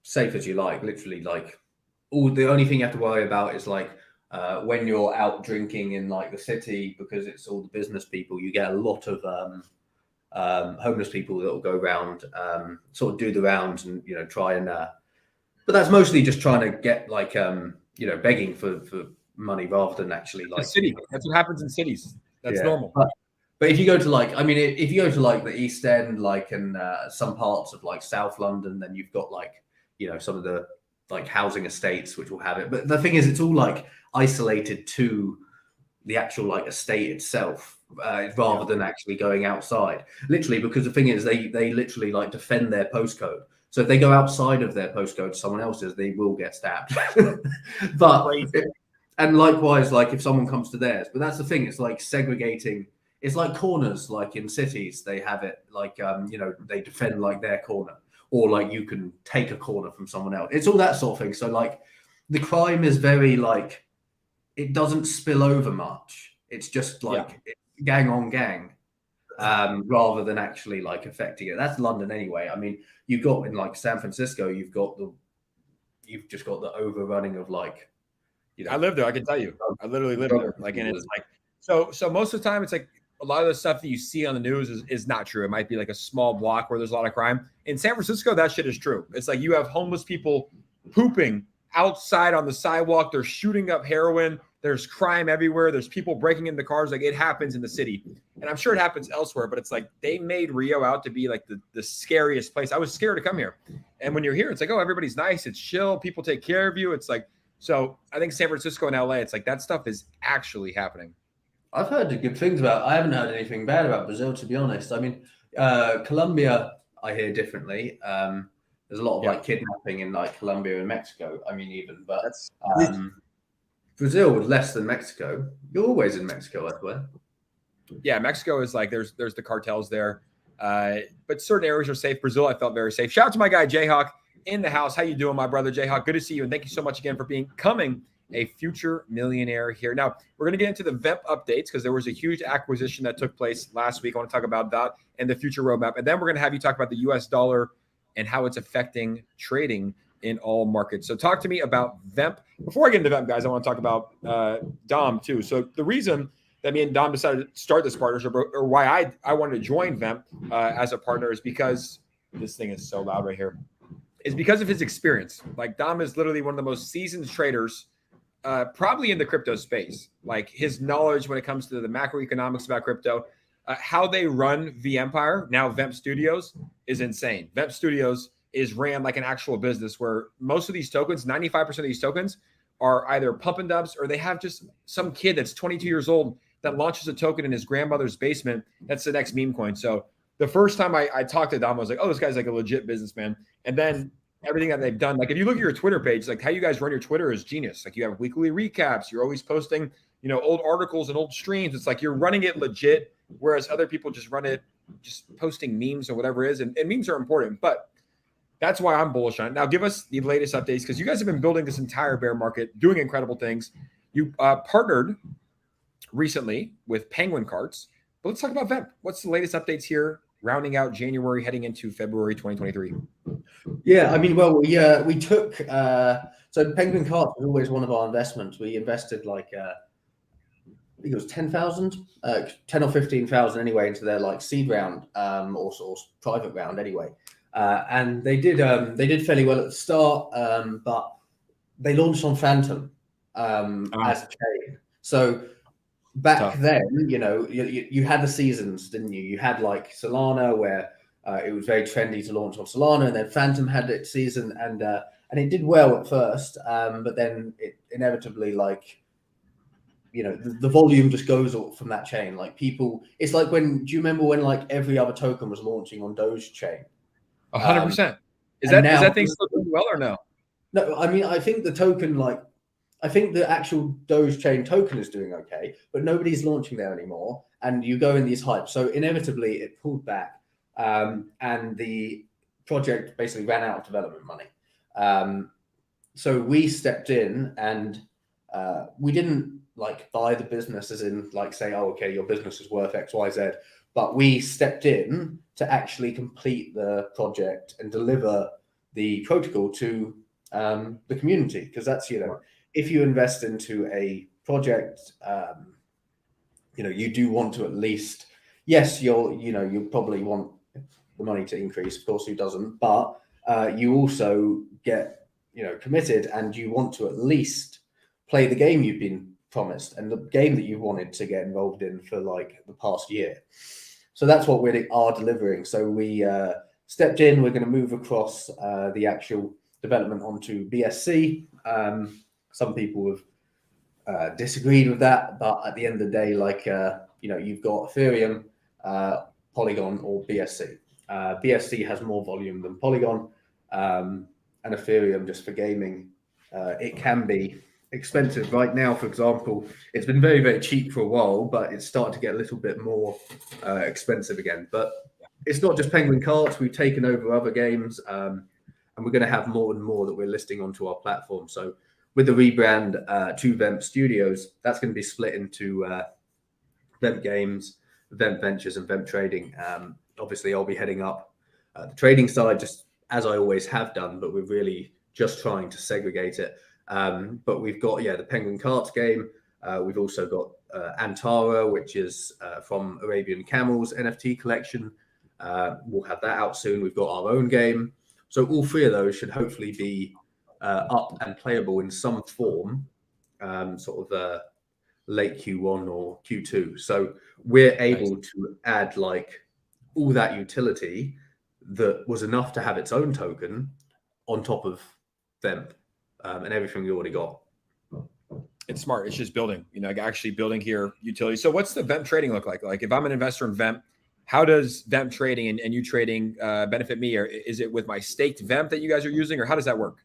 safe as you like. Literally, like the only thing you have to worry about is like when you're out drinking in like the city, because it's all the business people. You get a lot of homeless people that will go around, sort of do the rounds and try and. But that's mostly just trying to get like begging for money rather than actually like the city. That's what happens in cities. That's normal. But if you go to like, I mean, if you go to like the East End, like in some parts of like South London, then you've got like some of the like housing estates which will have it. But the thing is, it's all like isolated to the actual like estate itself, rather than actually going outside. Literally, because the thing is, they literally like defend their postcode. So if they go outside of their postcode to someone else's, they will get stabbed. And likewise, like if someone comes to theirs, but that's the thing. It's like segregating. It's like corners, like in cities, they have it like, they defend like their corner, or like you can take a corner from someone else. It's all that sort of thing. So like the crime is very like, it doesn't spill over much. It's just like gang on gang, rather than actually like affecting it. That's London anyway. I mean, you've got in like San Francisco, you've just got the overrunning of like, I live there. I can tell you, I literally live there. Like, and it's like, so most of the time it's like a lot of the stuff that you see on the news is not true. It might be like a small block where there's a lot of crime. In San Francisco, that shit is true. It's like you have homeless people pooping outside on the sidewalk. They're shooting up heroin. There's crime everywhere. There's people breaking into cars. Like, it happens in the city. And I'm sure it happens elsewhere, but it's like they made Rio out to be like the scariest place. I was scared to come here. And when you're here, it's like, oh, everybody's nice. It's chill. People take care of you. It's like, so I think San Francisco and LA, it's like that stuff is actually happening. I've heard good things about. I haven't heard anything bad about Brazil, to be honest. I mean, Colombia, I hear differently. There's a lot of like kidnapping in like Colombia and Mexico. I mean, even, but Brazil was less than Mexico. You're always in Mexico, I swear. Yeah, Mexico is like there's the cartels there, but certain areas are safe. Brazil, I felt very safe. Shout out to my guy Jayhawk in the house. How you doing, my brother Jayhawk? Good to see you, and thank you so much again for becoming a future millionaire here. Now, we're going to get into the VEMP updates because there was a huge acquisition that took place last week. I want to talk about that and the future roadmap. And then we're going to have you talk about the US dollar and how it's affecting trading in all markets. So talk to me about VEMP. Before I get into VEMP, guys, I want to talk about Dom too. So the reason that me and Dom decided to start this partnership, or why I wanted to join VEMP as a partner, is because this thing is so loud right here, is because of his experience. Like, Dom is literally one of the most seasoned traders probably in the crypto space. Like his knowledge when it comes to the macroeconomics about crypto, how they run VEmpire, now VEMP Studios, is insane. VEMP Studios is ran like an actual business where most of these tokens, 95% of these tokens, are either pump and dumps or they have just some kid that's 22 years old that launches a token in his grandmother's basement. That's the next meme coin. So the first time I talked to Dom, I was like, oh, this guy's like a legit businessman. And then everything that they've done, like if you look at your Twitter page, like how you guys run your Twitter is genius. Like you have weekly recaps. You're always posting, old articles and old streams. It's like you're running it legit, whereas other people just run it just posting memes or whatever it is. And memes are important, but that's why I'm bullish on it. Now, give us the latest updates because you guys have been building this entire bear market, doing incredible things. You partnered recently with Penguin Carts, but let's talk about Vamp. What's the latest updates here, rounding out January, heading into February 2023? Yeah, I mean, well, we took so Penguin Carts was always one of our investments. We invested like I think it was 10,000, 10 or 15,000 anyway into their like seed round or private round anyway. And they did fairly well at the start, but they launched on Phantom as a chain. So back then, you had the seasons, didn't you? You had like Solana where it was very trendy to launch on Solana, and then Phantom had its season, and it did well at first, but then it inevitably the volume just goes from that chain. Like people, it's like do you remember when like every other token was launching on Doge chain? 100%. Is that thing still doing well or no? No, I mean, I think the token, I think the actual Doge chain token is doing okay, but nobody's launching there anymore. And you go in these hypes. So inevitably it pulled back and the project basically ran out of development money. So we stepped in and we didn't buy the business as in say, oh, okay, your business is worth X, Y, Z. But we stepped in to actually complete the project and deliver the protocol to the community. Because that's, if you invest into a project, you do want to at least, yes, you probably want the money to increase. Of course, who doesn't? But you also get, committed, and you want to at least play the game you've been promised and the game that you wanted to get involved in for the past year. So that's what we are delivering. So we stepped in. We're going to move across the actual development onto BSC. Some people have disagreed with that, but at the end of the day, you've got Ethereum, Polygon, or BSC. BSC has more volume than Polygon, and Ethereum just for gaming. It can be expensive right now. For example, it's been very, very cheap for a while, but it's starting to get a little bit more expensive again. But it's not just Penguin Carts. We've taken over other games, and we're going to have more and more that we're listing onto our platform. So with the rebrand to VEMP Studios, that's going to be split into VEMP Games, VEMP Ventures, and VEMP Trading. Obviously, I'll be heading up the trading side, just as I always have done, but we're really just trying to segregate it. But we've got, the Penguin Carts game. We've also got Antara, which is from Arabian Camels NFT collection. We'll have that out soon. We've got our own game. So all three of those should hopefully be up and playable in some form, late Q1 or Q2. So we're able to add all that utility that was enough to have its own token on top of VEMP. And everything we already got. It's smart. It's just building, actually building here utility. So what's the VEMP trading look like? Like if I'm an investor in VEMP, how does VEMP trading and you trading benefit me? Or is it with my staked VEMP that you guys are using, or how does that work?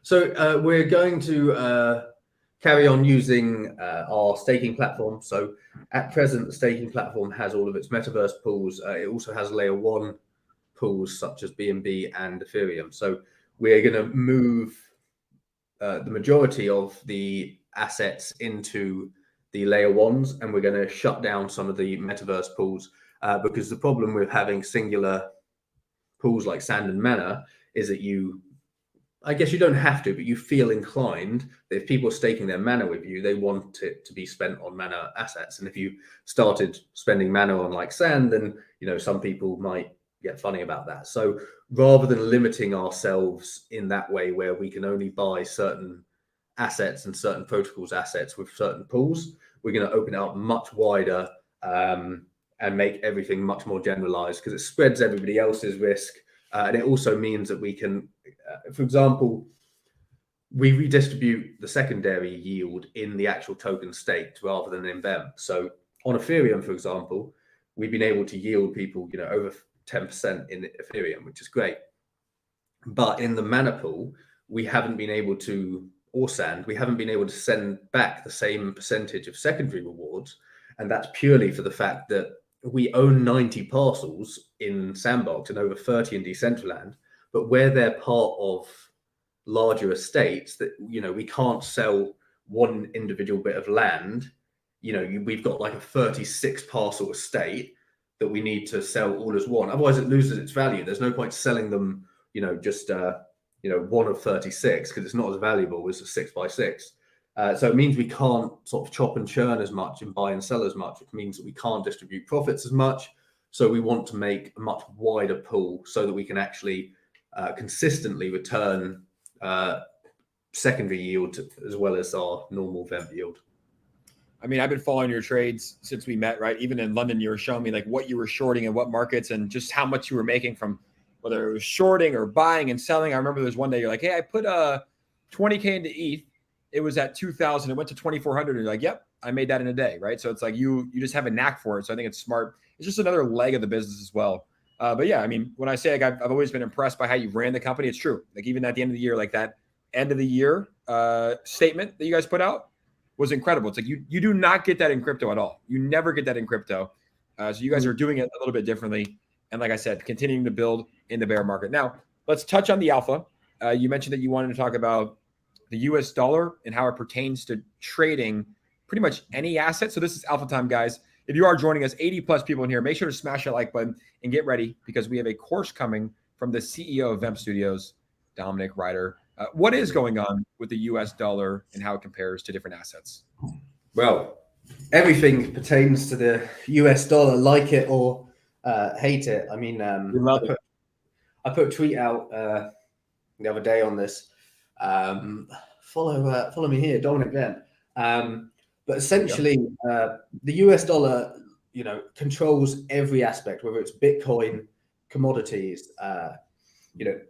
So we're going to carry on using our staking platform. So at present, the staking platform has all of its metaverse pools. It also has layer 1 pools such as BNB and Ethereum. So we're going to move the majority of the assets into the layer 1s, and we're going to shut down some of the metaverse pools because the problem with having singular pools like Sand and Mana is that I guess you don't have to, but you feel inclined that if people are staking their mana with you, they want it to be spent on mana assets. And if you started spending mana on Sand, then some people might get funny about that. So rather than limiting ourselves in that way where we can only buy certain assets and certain protocols assets with certain pools. We're going to open it up much wider and make everything much more generalized, because it spreads everybody else's risk. And it also means that we can, for example, we redistribute the secondary yield in the actual token staked rather than in VEMP. So on Ethereum, for example, we've been able to yield people, over 10% in Ethereum, which is great. But in the mana pool, we haven't been able to, or sand, we haven't been able to send back the same percentage of secondary rewards. And that's purely for the fact that we own 90 parcels in Sandbox and over 30 in Decentraland, but where they're part of larger estates, that we can't sell one individual bit of land. We've got like a 36 parcel estate that we need to sell all as one, otherwise it loses its value. There's no point selling them just one of 36, because it's not as valuable as a 6x6. So it means we can't sort of chop and churn as much and buy and sell as much, which means that we can't distribute profits as much. So we want to make a much wider pool so that we can actually consistently return secondary yield as well as our normal VEMP yield. I mean, I've been following your trades since we met, right? Even in London, you were showing me like what you were shorting and what markets and just how much you were making from whether it was shorting or buying and selling. I remember there's one day you're like, hey, I put 20K into ETH. It was at 2,000. It went to 2,400. And you're like, yep, I made that in a day, right? So it's like you just have a knack for it. So I think it's smart. It's just another leg of the business as well. But yeah, I mean, when I say like I've always been impressed by how you ran the company, it's true. Like even at the end of the year, like that end of the year statement that you guys put out was incredible. It's like you do not get that in crypto at all. You never get that in crypto. So you guys are doing it a little bit differently. And like I said, continuing to build in the bear market. Now, let's touch on the alpha. You mentioned that you wanted to talk about the US dollar and how it pertains to trading pretty much any asset. So this is alpha time, guys. If you are joining us, 80 plus people in here, make sure to smash that like button and get ready, because we have a course coming from the CEO of VEMP Studios, Dominic Ryder. What is going on with the US dollar and how it compares to different assets? Well, everything pertains to the US dollar, like it or hate it. I mean, I put a tweet out the other day on this. Follow me here, Dominic Vamp. But essentially, the US dollar, controls every aspect, whether it's Bitcoin, commodities,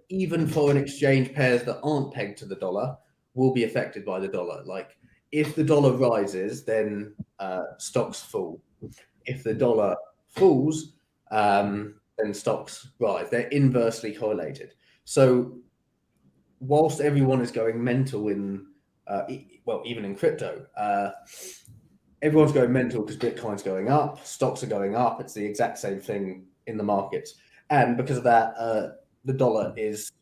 even foreign exchange pairs that aren't pegged to the dollar will be affected by the dollar. Like if the dollar rises, then stocks fall. If the dollar falls, then stocks rise. They're inversely correlated. So whilst everyone is going mental in, even in crypto, everyone's going mental because Bitcoin's going up, stocks are going up. It's the exact same thing in the markets. And because of that, the dollar is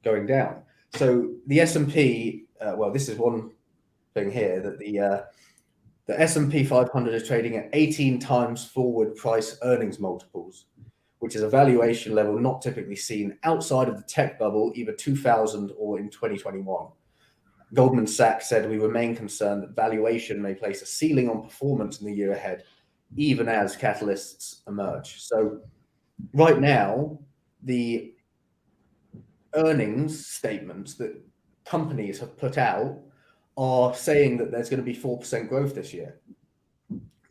going down. So the S&P, this is one thing here, that the S&P 500 is trading at 18 times forward price earnings multiples, which is a valuation level not typically seen outside of the tech bubble, either 2000 or in 2021. Goldman Sachs said, we remain concerned that valuation may place a ceiling on performance in the year ahead, even as catalysts emerge. So right now, the earnings statements that companies have put out are saying that there's going to be 4% growth this year.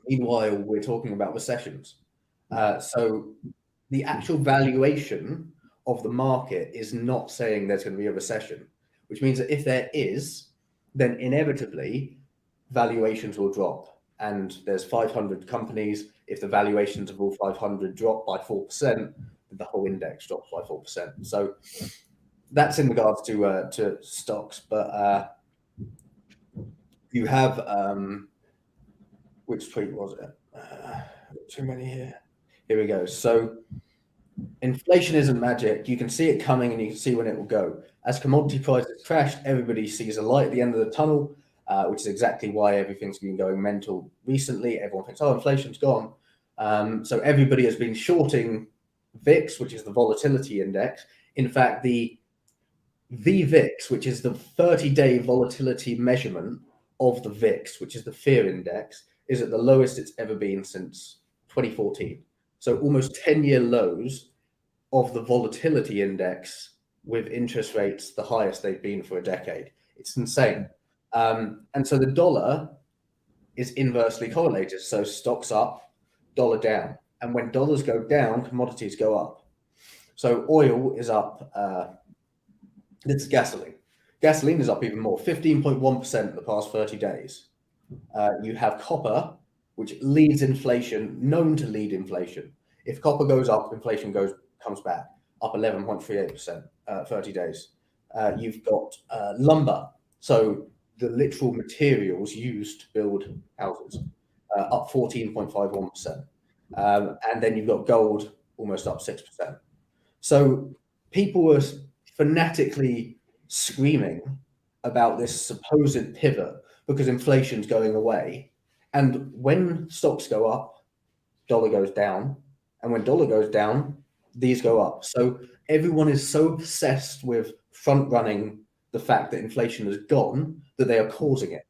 Meanwhile, we're talking about recessions. So the actual valuation of the market is not saying there's going to be a recession, which means that if there is, then inevitably valuations will drop. And there's 500 companies. If the valuations of all 500 drop by 4%, the whole index drops by 4%. So that's in regards to stocks. But you have, which tweet was it? Too many here. Here we go. So inflation isn't magic. You can see it coming and you can see when it will go. As commodity prices crashed, everybody sees a light at the end of the tunnel, which is exactly why everything's been going mental recently. Everyone thinks, oh, inflation's gone. So everybody has been shorting VIX, which is the volatility index. In fact, the VVIX, which is the 30-day volatility measurement of the VIX, which is the fear index, is at the lowest it's ever been since 2014. So almost 10-year lows of the volatility index with interest rates the highest they've been for a decade. It's insane. And so the dollar is inversely correlated. So stocks up, dollar down. And when dollars go down, commodities go up. So oil is up. This is gasoline. Gasoline is up even more, 15.1% in the past 30 days. You have copper, which leads inflation, known to lead inflation. If copper goes up, inflation comes back, up 11.38%, 30 days. You've got lumber, so the literal materials used to build houses, up 14.51%. And then you've got gold, almost up 6%. So people were fanatically screaming about this supposed pivot because inflation's going away. And when stocks go up, dollar goes down. And when dollar goes down, these go up. So everyone is so obsessed with front running the fact that inflation has gone that they are causing it.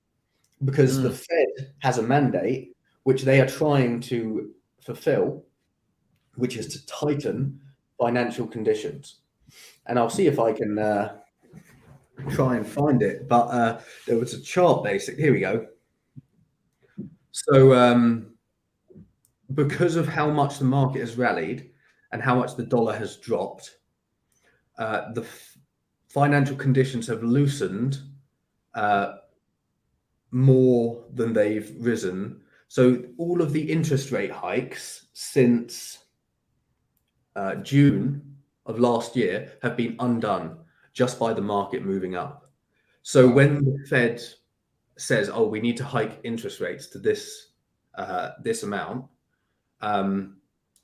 Because the Fed has a mandate which they are trying to fulfill, which is to tighten financial conditions. And I'll see if I can try and find it. But there was a chart basic. Here we go. So because of how much the market has rallied and how much the dollar has dropped, the financial conditions have loosened more than they've risen. So all of the interest rate hikes since June of last year have been undone just by the market moving up. So when the Fed says, "Oh, we need to hike interest rates to this amount," and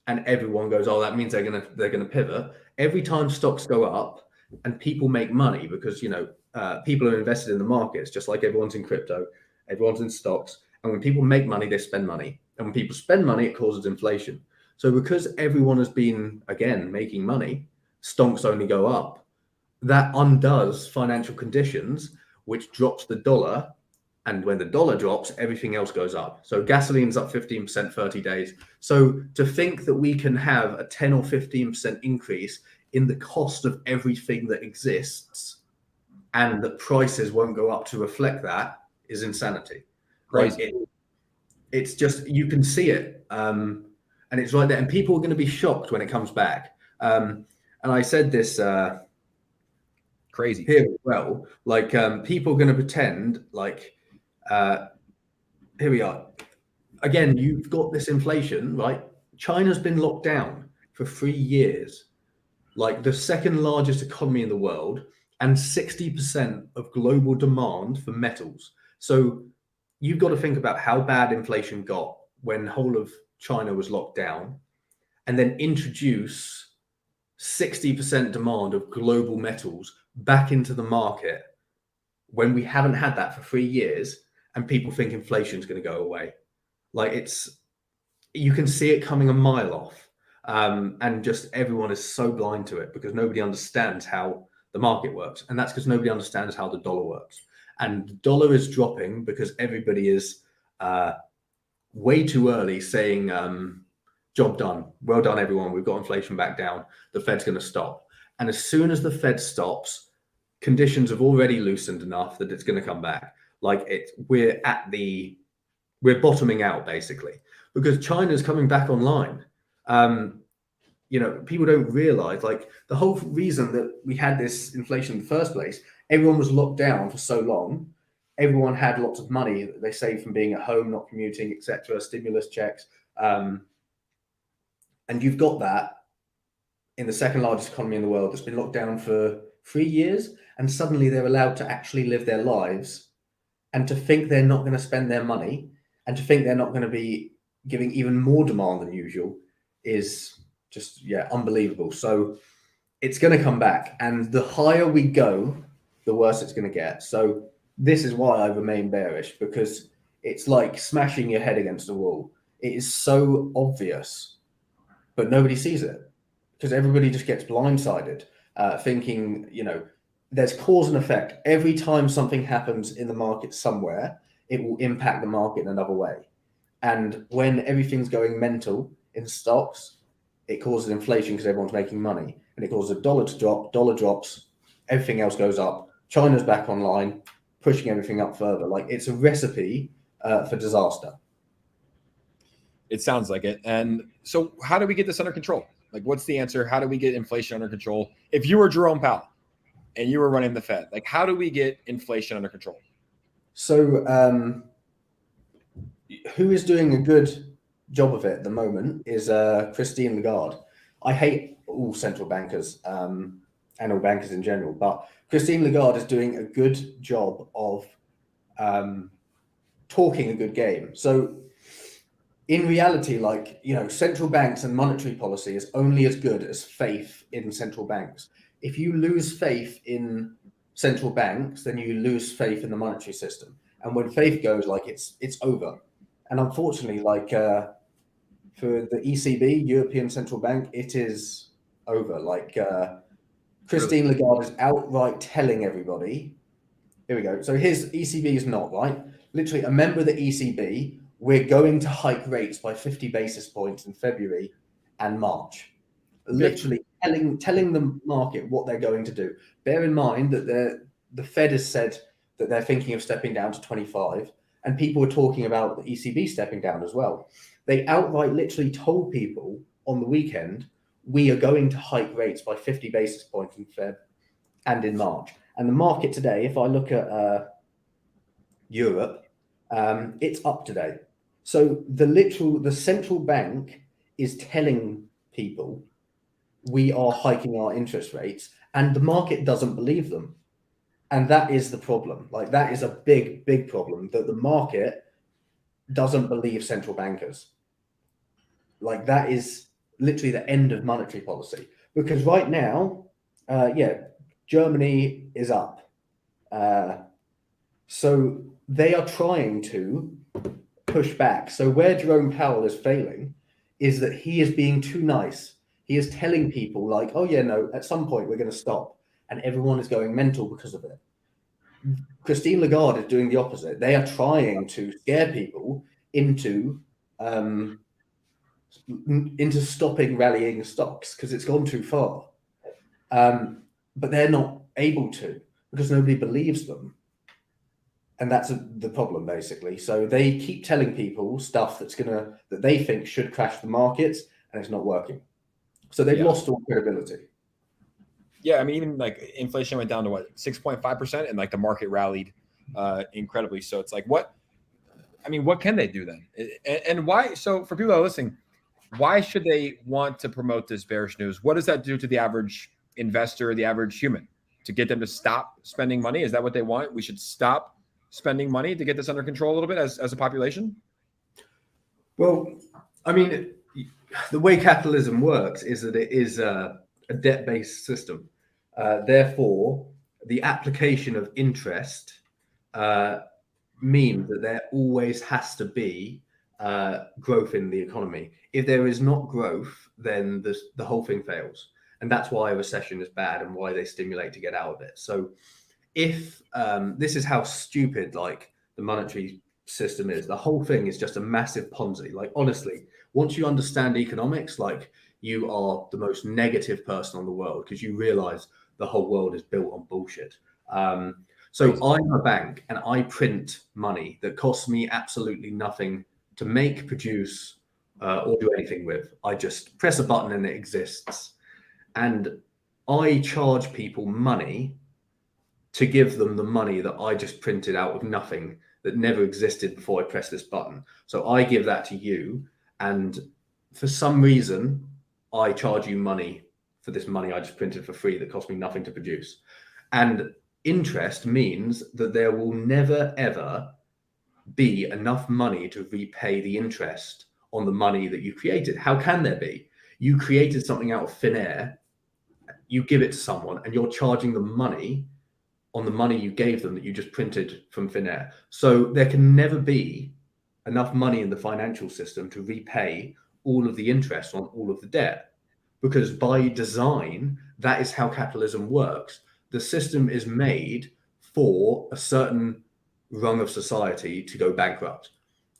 everyone goes, "Oh, that means they're gonna pivot." Every time stocks go up and people make money because people are invested in the markets, just like everyone's in crypto, everyone's in stocks, and when people make money, they spend money, and when people spend money, it causes inflation. So because everyone has been again making money, stocks only go up. That undoes financial conditions, which drops the dollar. And when the dollar drops, everything else goes up. So gasoline's up 15%, 30 days. So to think that we can have a 10 or 15% increase in the cost of everything that exists and that prices won't go up to reflect that is insanity. Crazy. Like it's just, you can see it. And it's right there. And people are going to be shocked when it comes back. And I said this crazy here as well. Like people are going to pretend like, here we are. Again, you've got this inflation, right? China's been locked down for 3 years, like the second largest economy in the world, and 60% of global demand for metals. So you've got to think about how bad inflation got when the whole of China was locked down, and then introduce 60% demand of global metals back into the market when we haven't had that for 3 years. And people think inflation is going to go away. Like you can see it coming a mile off. And just everyone is so blind to it because nobody understands how the market works. And that's because nobody understands how the dollar works. And the dollar is dropping because everybody is way too early saying, job done. Well done, everyone. We've got inflation back down. The Fed's going to stop. And as soon as the Fed stops, conditions have already loosened enough that it's going to come back. Like we're bottoming out basically because China's coming back online. People don't realize like the whole reason that we had this inflation in the first place, everyone was locked down for so long. Everyone had lots of money that they saved from being at home, not commuting, etc., stimulus checks. And you've got that in the second largest economy in the world that's been locked down for 3 years. And suddenly they're allowed to actually live their lives. And to think they're not going to spend their money and to think they're not going to be giving even more demand than usual is just, unbelievable. So it's going to come back. And the higher we go, the worse it's going to get. So this is why I remain bearish, because it's like smashing your head against a wall. It is so obvious, but nobody sees it because everybody just gets blindsided, thinking, there's cause and effect. Every time something happens in the market somewhere, it will impact the market in another way. And when everything's going mental in stocks, it causes inflation because everyone's making money. And it causes a dollar to drop, dollar drops, everything else goes up. China's back online. pushing everything up further. Like it's a recipe for disaster. It sounds like it. And so how do we get this under control? Like, what's the answer? How do we get inflation under control? If you were Jerome Powell and you were running the Fed, like, how do we get inflation under control? So who is doing a good job of it at the moment is Christine Lagarde. I hate all central bankers and all bankers in general, but Christine Lagarde is doing a good job of talking a good game. So in reality, like, you know, central banks and monetary policy is only as good as faith in central banks. If you lose faith in central banks, then you lose faith in the monetary system. And when faith goes, like, it's over. And unfortunately, like for the ECB, European Central Bank, it is over. Like Christine Lagarde is outright telling everybody, here we go. So his ECB is not, right? Literally a member of the ECB, we're going to hike rates by 50 basis points in February and March. Literally telling the market what they're going to do. Bear in mind that the Fed has said that they're thinking of stepping down to 25, and people were talking about the ECB stepping down as well. They outright literally told people on the weekend, we are going to hike rates by 50 basis points in Feb and in March. And the market today, if I look at Europe, it's up today. So the central bank is telling people we are hiking our interest rates, and the market doesn't believe them. And that is the problem. Like, that is a big, big problem, that the market doesn't believe central bankers. Like, that is literally the end of monetary policy. Because right now, Germany is up. So they are trying to push back. So where Jerome Powell is failing is that he is being too nice. He is telling people like, oh yeah, no, at some point we're going to stop. And everyone is going mental because of it. Christine Lagarde is doing the opposite. They are trying to scare people into stopping rallying stocks because it's gone too far. But they're not able to because nobody believes them. And that's the problem, basically. So they keep telling people stuff that they think should crash the markets, and it's not working. So they've lost all credibility. Yeah, I mean, even like inflation went down to 6.5%, and like the market rallied incredibly. So it's like, what can they do then? And why? So for people that are listening, why should they want to promote this bearish news? What does that do to the average investor, the average human, to get them to stop spending money? Is that what they want? We should stop spending money to get this under control a little bit as a population? Well, I mean, the way capitalism works is that it is a debt-based system. Therefore, the application of interest means that there always has to be growth in the economy. If there is not growth, then the whole thing fails. And that's why a recession is bad and why they stimulate to get out of it. So if this is how stupid like the monetary system is, the whole thing is just a massive Ponzi. Like, honestly, once you understand economics, like, you are the most negative person on the world because you realize the whole world is built on bullshit. So I'm a bank and I print money that costs me absolutely nothing to make, produce, or do anything with. I just press a button and it exists. And I charge people money to give them the money that I just printed out of nothing, that never existed before I pressed this button. So I give that to you, and for some reason, I charge you money for this money I just printed for free that cost me nothing to produce. And interest means that there will never, ever be enough money to repay the interest on the money that you created. How can there be? You created something out of thin air, you give it to someone, and you're charging them money on the money you gave them that you just printed from thin air. So there can never be enough money in the financial system to repay all of the interest on all of the debt, because by design, that is how capitalism works. The system is made for a certain rung of society to go bankrupt.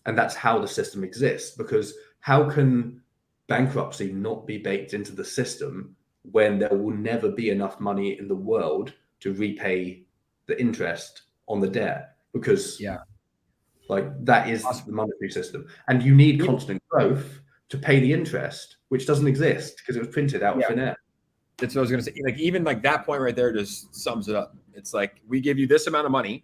And that's how the system exists, because how can bankruptcy not be baked into the system when there will never be enough money in the world to repay the interest on the debt, because Yeah. like that is the monetary system, and you need constant growth to pay the interest, which doesn't exist because it was printed out of thin air. That's what I was going to say. Like, even like that point right there just sums it up. It's like, we give you this amount of money.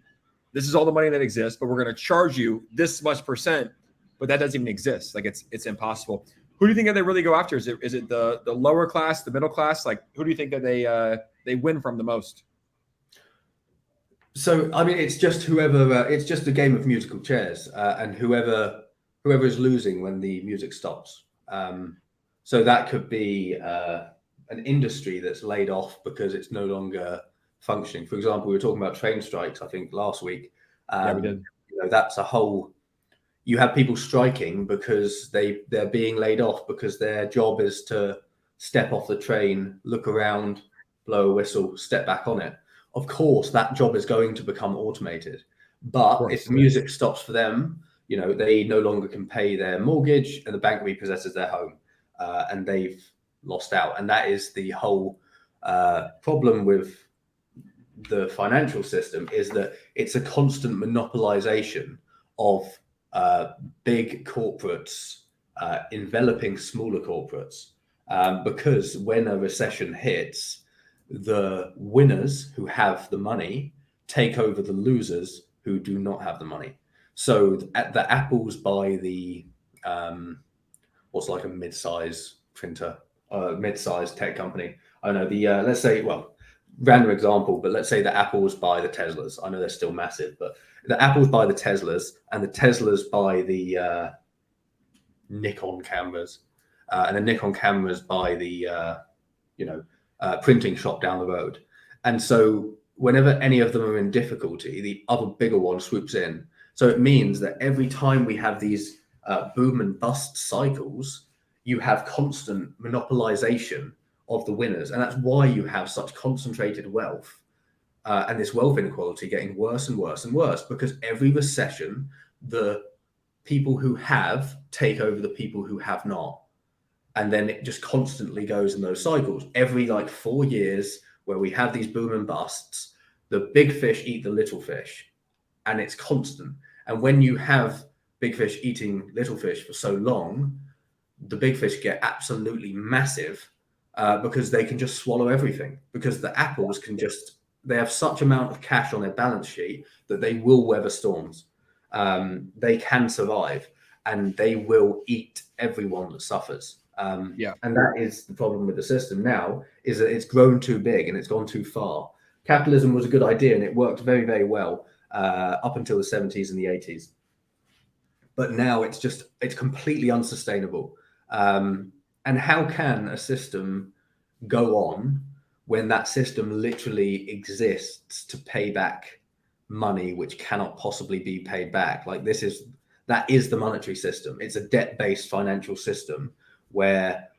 This is all the money that exists, but we're going to charge you this much %, but that doesn't even exist. Like, it's impossible. Who do you think that they really go after? Is it the lower class, the middle class? Like, who do you think that they win from the most? So, I mean, it's just whoever. It's just a game of musical chairs, and whoever is losing when the music stops. So that could be an industry that's laid off because it's no longer functioning. For example, we were talking about train strikes, I think, last week. Yeah, we did. You know, that's a whole. You have people striking because they're being laid off because their job is to step off the train, look around, blow a whistle, step back on it. Of course, that job is going to become automated. But if the music stops for them, you know, they no longer can pay their mortgage and the bank repossesses their home, and they've lost out. And that is the whole problem with the financial system, is that it's a constant monopolization of big corporates enveloping smaller corporates, because when a recession hits, the winners who have the money take over the losers who do not have the money. So the Apples buy the what's like a mid-size printer, mid-size tech company. I don't know, the let's say, well, random example, but let's say the Apples buy the Teslas. I know they're still massive, but the Apples buy the Teslas, and the Teslas buy the Nikon cameras, and the Nikon cameras buy the printing shop down the road. And so whenever any of them are in difficulty, the other bigger one swoops in. So it means that every time we have these boom and bust cycles, you have constant monopolization of the winners. And that's why you have such concentrated wealth, and this wealth inequality getting worse and worse and worse, because every recession, the people who have take over the people who have not. And then it just constantly goes in those cycles. Every like 4 years where we have these boom and busts, the big fish eat the little fish, and it's constant. And when you have big fish eating little fish for so long, the big fish get absolutely massive, because they can just swallow everything, because the Apples can just, they have such amount of cash on their balance sheet that they will weather storms. They can survive, and they will eat everyone that suffers. And that is the problem with the system now, is that it's grown too big and it's gone too far. Capitalism was a good idea and it worked very, very well up until the 70s and the 80s. But now it's completely unsustainable. And how can a system go on when that system literally exists to pay back money which cannot possibly be paid back? Like, that is the monetary system. It's a debt-based financial system where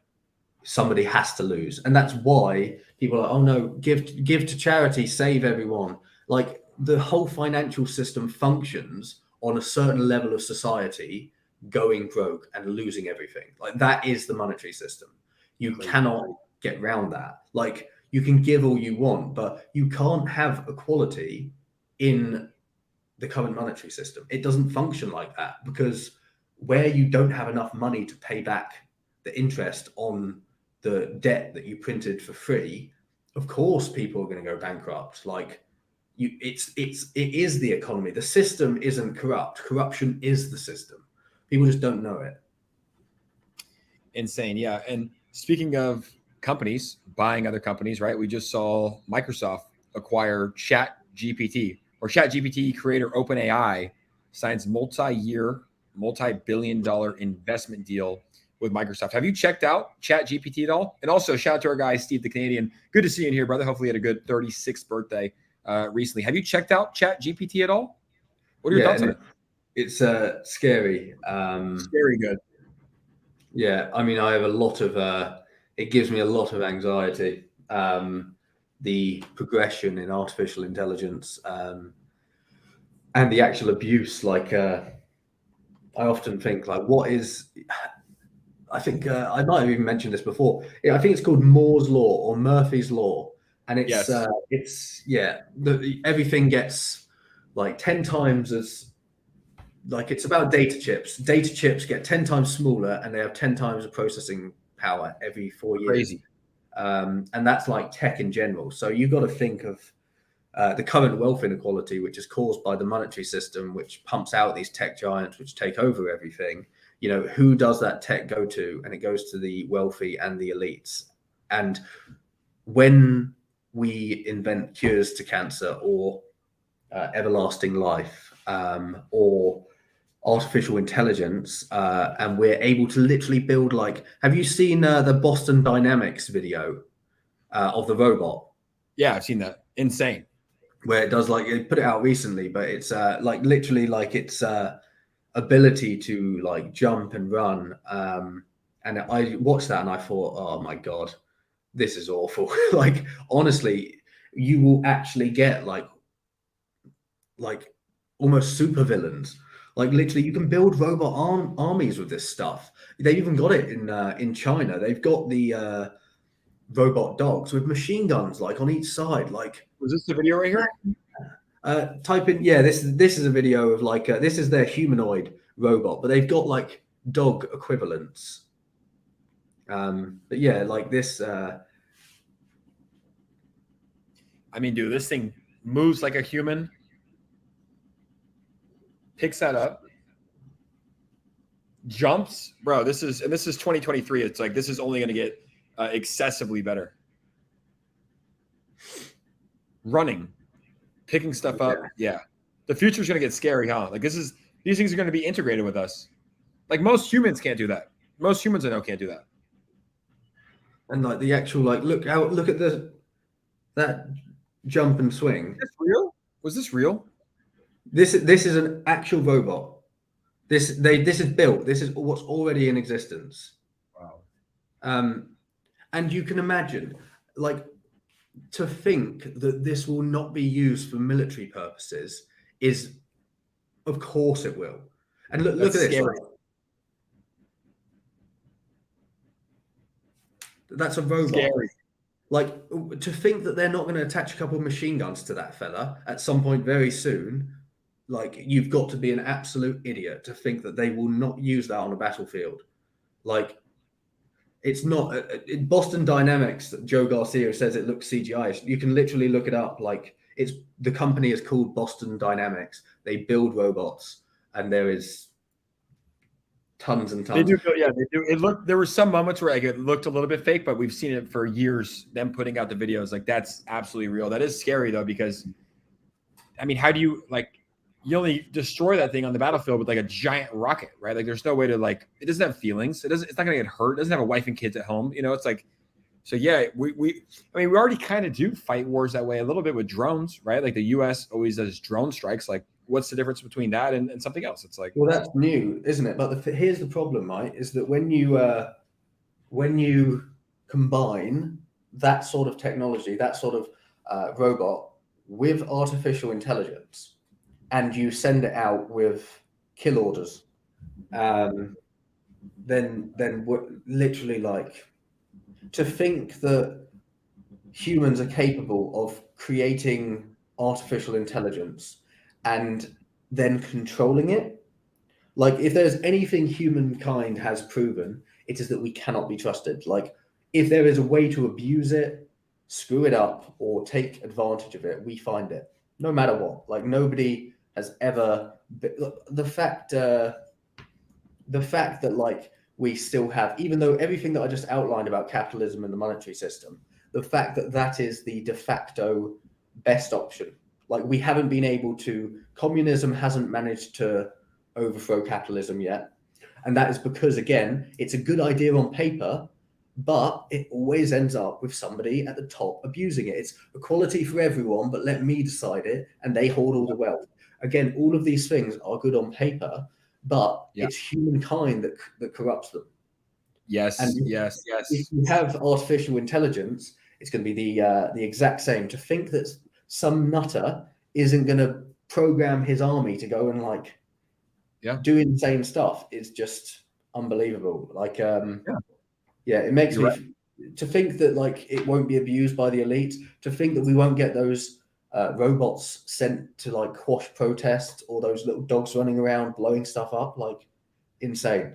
somebody has to lose. And that's why people are like, oh no, give to charity, save everyone. Like, the whole financial system functions on a certain level of society going broke and losing everything. Like, that is the monetary system. You cannot get around that. Like, you can give all you want, but you can't have equality in the current monetary system. It doesn't function like that, because where you don't have enough money to pay back the interest on the debt that you printed for free, of course people are going to go bankrupt. Like, it is the economy. The system isn't corrupt. Corruption is the system. People just don't know it. Insane. Yeah. And speaking of companies buying other companies, right? We just saw Microsoft acquire GPT creator OpenAI signs multi-year, multi-billion-dollar investment deal with Microsoft. Have you checked out GPT at all? And also, shout out to our guy, Steve the Canadian. Good to see you in here, brother. Hopefully you had a good 36th birthday recently. Have you checked out GPT at all? What are your thoughts on it? It's scary. Very good. Yeah, I mean, I have a lot of, it gives me a lot of anxiety. The progression in artificial intelligence, and the actual abuse. Like, I often think, like, I think I might have even mentioned this before. Yeah, I think it's called Moore's Law or Murphy's Law, and it's everything gets like 10 times as like it's about data chips. Data chips get 10 times smaller and they have 10 times the processing power every 4 years. Crazy. And that's like tech in general. So you've got to think of the current wealth inequality, which is caused by the monetary system, which pumps out these tech giants, which take over everything. You know, who does that tech go to? And it goes to the wealthy and the elites. And when we invent cures to cancer or everlasting life or artificial intelligence, and we're able to literally build like, have you seen the Boston Dynamics video of the robot? Yeah, I've seen that. Insane. Where it does like, they put it out recently, but it's like literally like its ability to like jump and run. And I watched that and I thought, oh my God, this is awful. Like, honestly, you will actually get like almost super villains. Like literally, you can build robot armies with this stuff. They even got it in China. They've got the robot dogs with machine guns like on each side. Like, was this the video right here? Type in, yeah. This is a video of like this is their humanoid robot, but they've got like dog equivalents. But yeah, like this. I mean, dude, this thing moves like a human. Picks that up, jumps, bro. This is 2023. It's like this is only going to get excessively better. Running, picking stuff up. Yeah, the future is going to get scary, huh? Like these things are going to be integrated with us. Like most humans can't do that. Most humans I know can't do that. And like the actual like look at that jump and swing. Is this real? Was this real? This is an actual robot. This is built. This is what's already in existence. Wow. And you can imagine, like, to think that this will not be used for military purposes is, of course, it will. And look at this. Like, that's a robot. Scary. Like, to think that they're not going to attach a couple of machine guns to that fella at some point very soon. Like, you've got to be an absolute idiot to think that they will not use that on a battlefield. Like, it's not Boston Dynamics. Joe Garcia says it looks CGI. You can literally look it up. Like, the company is called Boston Dynamics. They build robots, and there is tons and tons. They do, yeah, they do. There were some moments where it looked a little bit fake, but we've seen it for years. Them putting out the videos, like that's absolutely real. That is scary though, because I mean, how do you like? You only destroy that thing on the battlefield with like a giant rocket, right? Like there's no way to like, it doesn't have feelings. It's not going to get hurt. It doesn't have a wife and kids at home. You know, it's like, so yeah, we already kind of do fight wars that way a little bit with drones, right? Like the US always does drone strikes. Like what's the difference between that and something else? It's like, well, that's new, isn't it? But here's the problem, right? Is that when you combine that sort of technology, that sort of robot with artificial intelligence, and you send it out with kill orders, then we're literally like, to think that humans are capable of creating artificial intelligence and then controlling it. Like, if there's anything humankind has proven, it is that we cannot be trusted. Like, if there is a way to abuse it, screw it up, or take advantage of it, we find it, no matter what. Like, nobody has ever the fact that like we still have, even though everything that I just outlined about capitalism and the monetary system, the fact that that is the de facto best option. Like, we haven't been able to, communism hasn't managed to overthrow capitalism yet. And that is because, again, it's a good idea on paper, but it always ends up with somebody at the top abusing it. It's equality for everyone, but let me decide it, and they hold all the wealth. Again, all of these things are good on paper, but it's humankind that corrupts them. Yes, and yes. If you have artificial intelligence, it's going to be the exact same. To think that some nutter isn't going to program his army to go and like do insane stuff is just unbelievable. Like, it makes me to think that like it won't be abused by the elite, to think that we won't get those robots sent to like quash protests, or those little dogs running around blowing stuff up, like insane.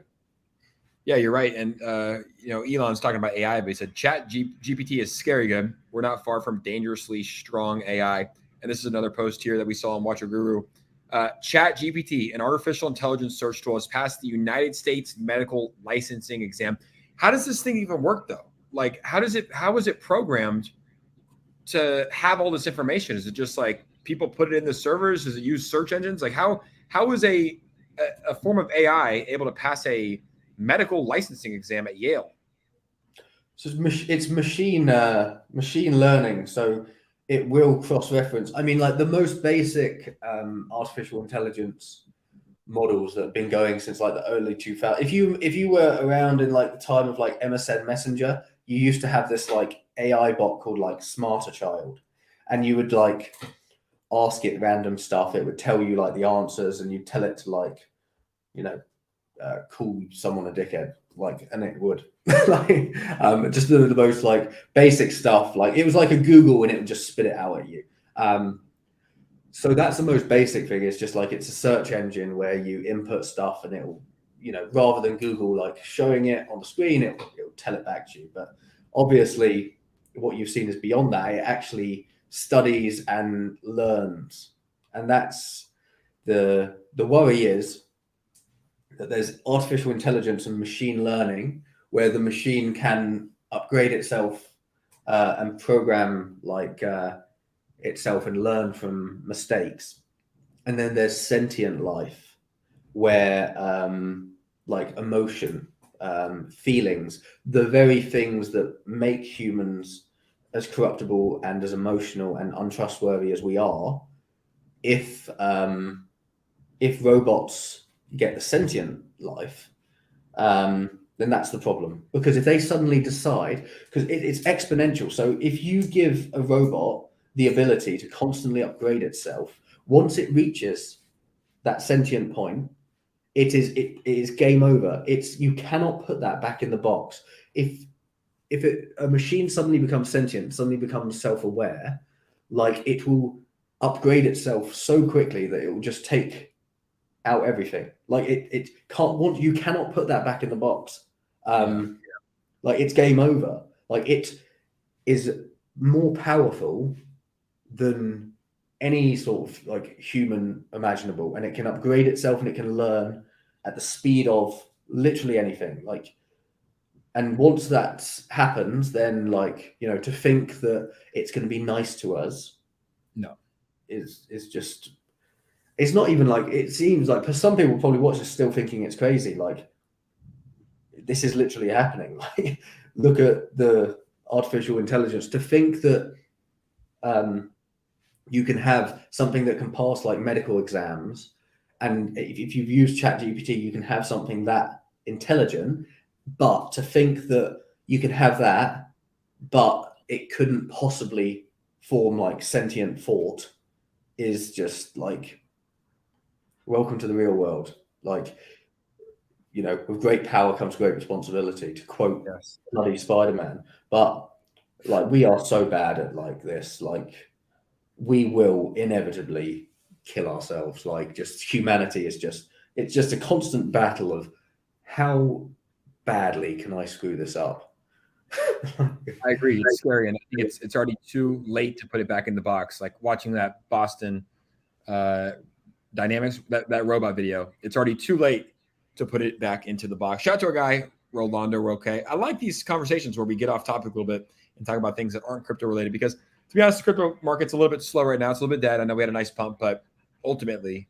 Yeah, you're right. And Elon's talking about AI, but he said GPT is scary good. We're not far from dangerously strong AI. And this is another post here that we saw on Watcher Guru. Chat GPT, an artificial intelligence search tool, has passed the United States medical licensing exam. How does this thing even work though? Like, how is it programmed to have all this information? Is it just like people put it in the servers? Does it use search engines? Like how is a form of AI able to pass a medical licensing exam at Yale? So it's machine learning. So it will cross-reference. I mean, like the most basic artificial intelligence models that have been going since like the early 2000s. If you were around in like the time of like MSN Messenger, you used to have this like AI bot called like Smarter Child, and you would like ask it random stuff. It would tell you like the answers, and you'd tell it to like, call someone a dickhead, like, and it would like just the most like basic stuff. Like it was like a Google, and it would just spit it out at you. So that's the most basic thing. It's just like it's a search engine where you input stuff, and it'll, rather than Google like showing it on the screen, it'll tell it back to you. But obviously, what you've seen is beyond that. It actually studies and learns, and that's the worry is that there's artificial intelligence and machine learning where the machine can upgrade itself and program like itself and learn from mistakes. And then there's sentient life where like emotion, feelings, the very things that make humans as corruptible and as emotional and untrustworthy as we are, if robots get the sentient life, then that's the problem. Because if they suddenly decide, because it's exponential. So if you give a robot the ability to constantly upgrade itself, once it reaches that sentient point, it is game over. You cannot put that back in the box. If a machine suddenly becomes sentient, suddenly becomes self-aware, like it will upgrade itself so quickly that it will just take out everything. Like it can't. You cannot put that back in the box. Like it's game over. Like it is more powerful than any sort of like human imaginable, and it can upgrade itself, and it can learn at the speed of literally anything. Like, and once that happens, then like, to think that it's going to be nice to us, is just, it's not even like, it seems like, for some people probably watch this still thinking it's crazy. Like, this is literally happening. Like, look at the artificial intelligence. To think that you can have something that can pass like medical exams, and if you've used ChatGPT, you can have something that intelligent. But to think that you can have that, but it couldn't possibly form like sentient thought, is just like, welcome to the real world. Like, with great power comes great responsibility, to quote bloody Spider-Man. But like, we are so bad at like this, like we will inevitably kill ourselves. Like, just humanity is just, it's just a constant battle of how badly can I screw this up. I agree. It's scary, and I think it's already too late to put it back in the box. Like watching that Boston Dynamics, that robot video, it's already too late to put it back into the box. Shout out to our guy Rolando. We're okay. I like these conversations where we get off topic a little bit and talk about things that aren't crypto related, because to be honest, the crypto market's a little bit slow right now. It's a little bit dead. I know we had a nice pump, but ultimately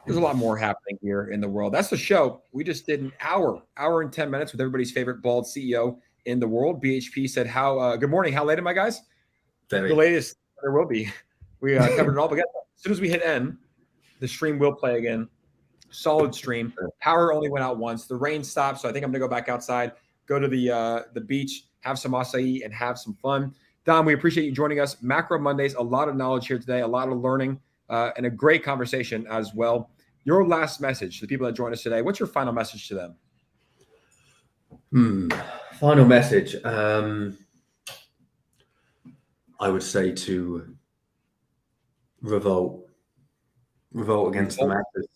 there's a lot more happening here in the world. That's the show. We just did an hour and 10 minutes with everybody's favorite bald CEO in the world. BHP said, good morning. How late am I, guys? The latest there will be. We covered it all. But as soon as we hit end, the stream will play again. Solid stream. Power only went out once. The rain stopped, so I think I'm going to go back outside, go to the beach, have some acai, and have some fun. Dom, we appreciate you joining us. Macro Mondays, a lot of knowledge here today, a lot of learning, and a great conversation as well. Your last message to the people that joined us today, what's your final message to them? Final message. I would say to Revolt against the masses.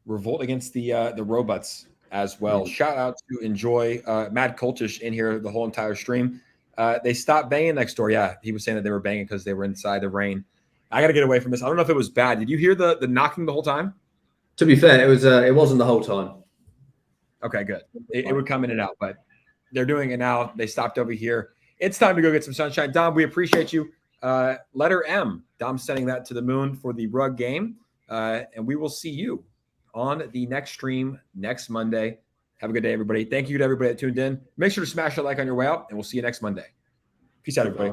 Revolt against the robots as well. Shout out to Enjoy. Mad Cultish in here the whole entire stream. They stopped banging next door. Yeah, he was saying that they were banging because they were inside the rain. I got to get away from this. I don't know if it was bad. Did you hear the knocking the whole time? To be fair, it wasn't the whole time. Okay, good. It would come in and out, but they're doing it now. They stopped over here. It's time to go get some sunshine. Dom, we appreciate you. Letter M. Dom's sending that to the moon for the rug game. And we will see you on the next stream next Monday. Have a good day, everybody. Thank you to everybody that tuned in. Make sure to smash a like on your way out, and we'll see you next Monday. Peace out, everybody.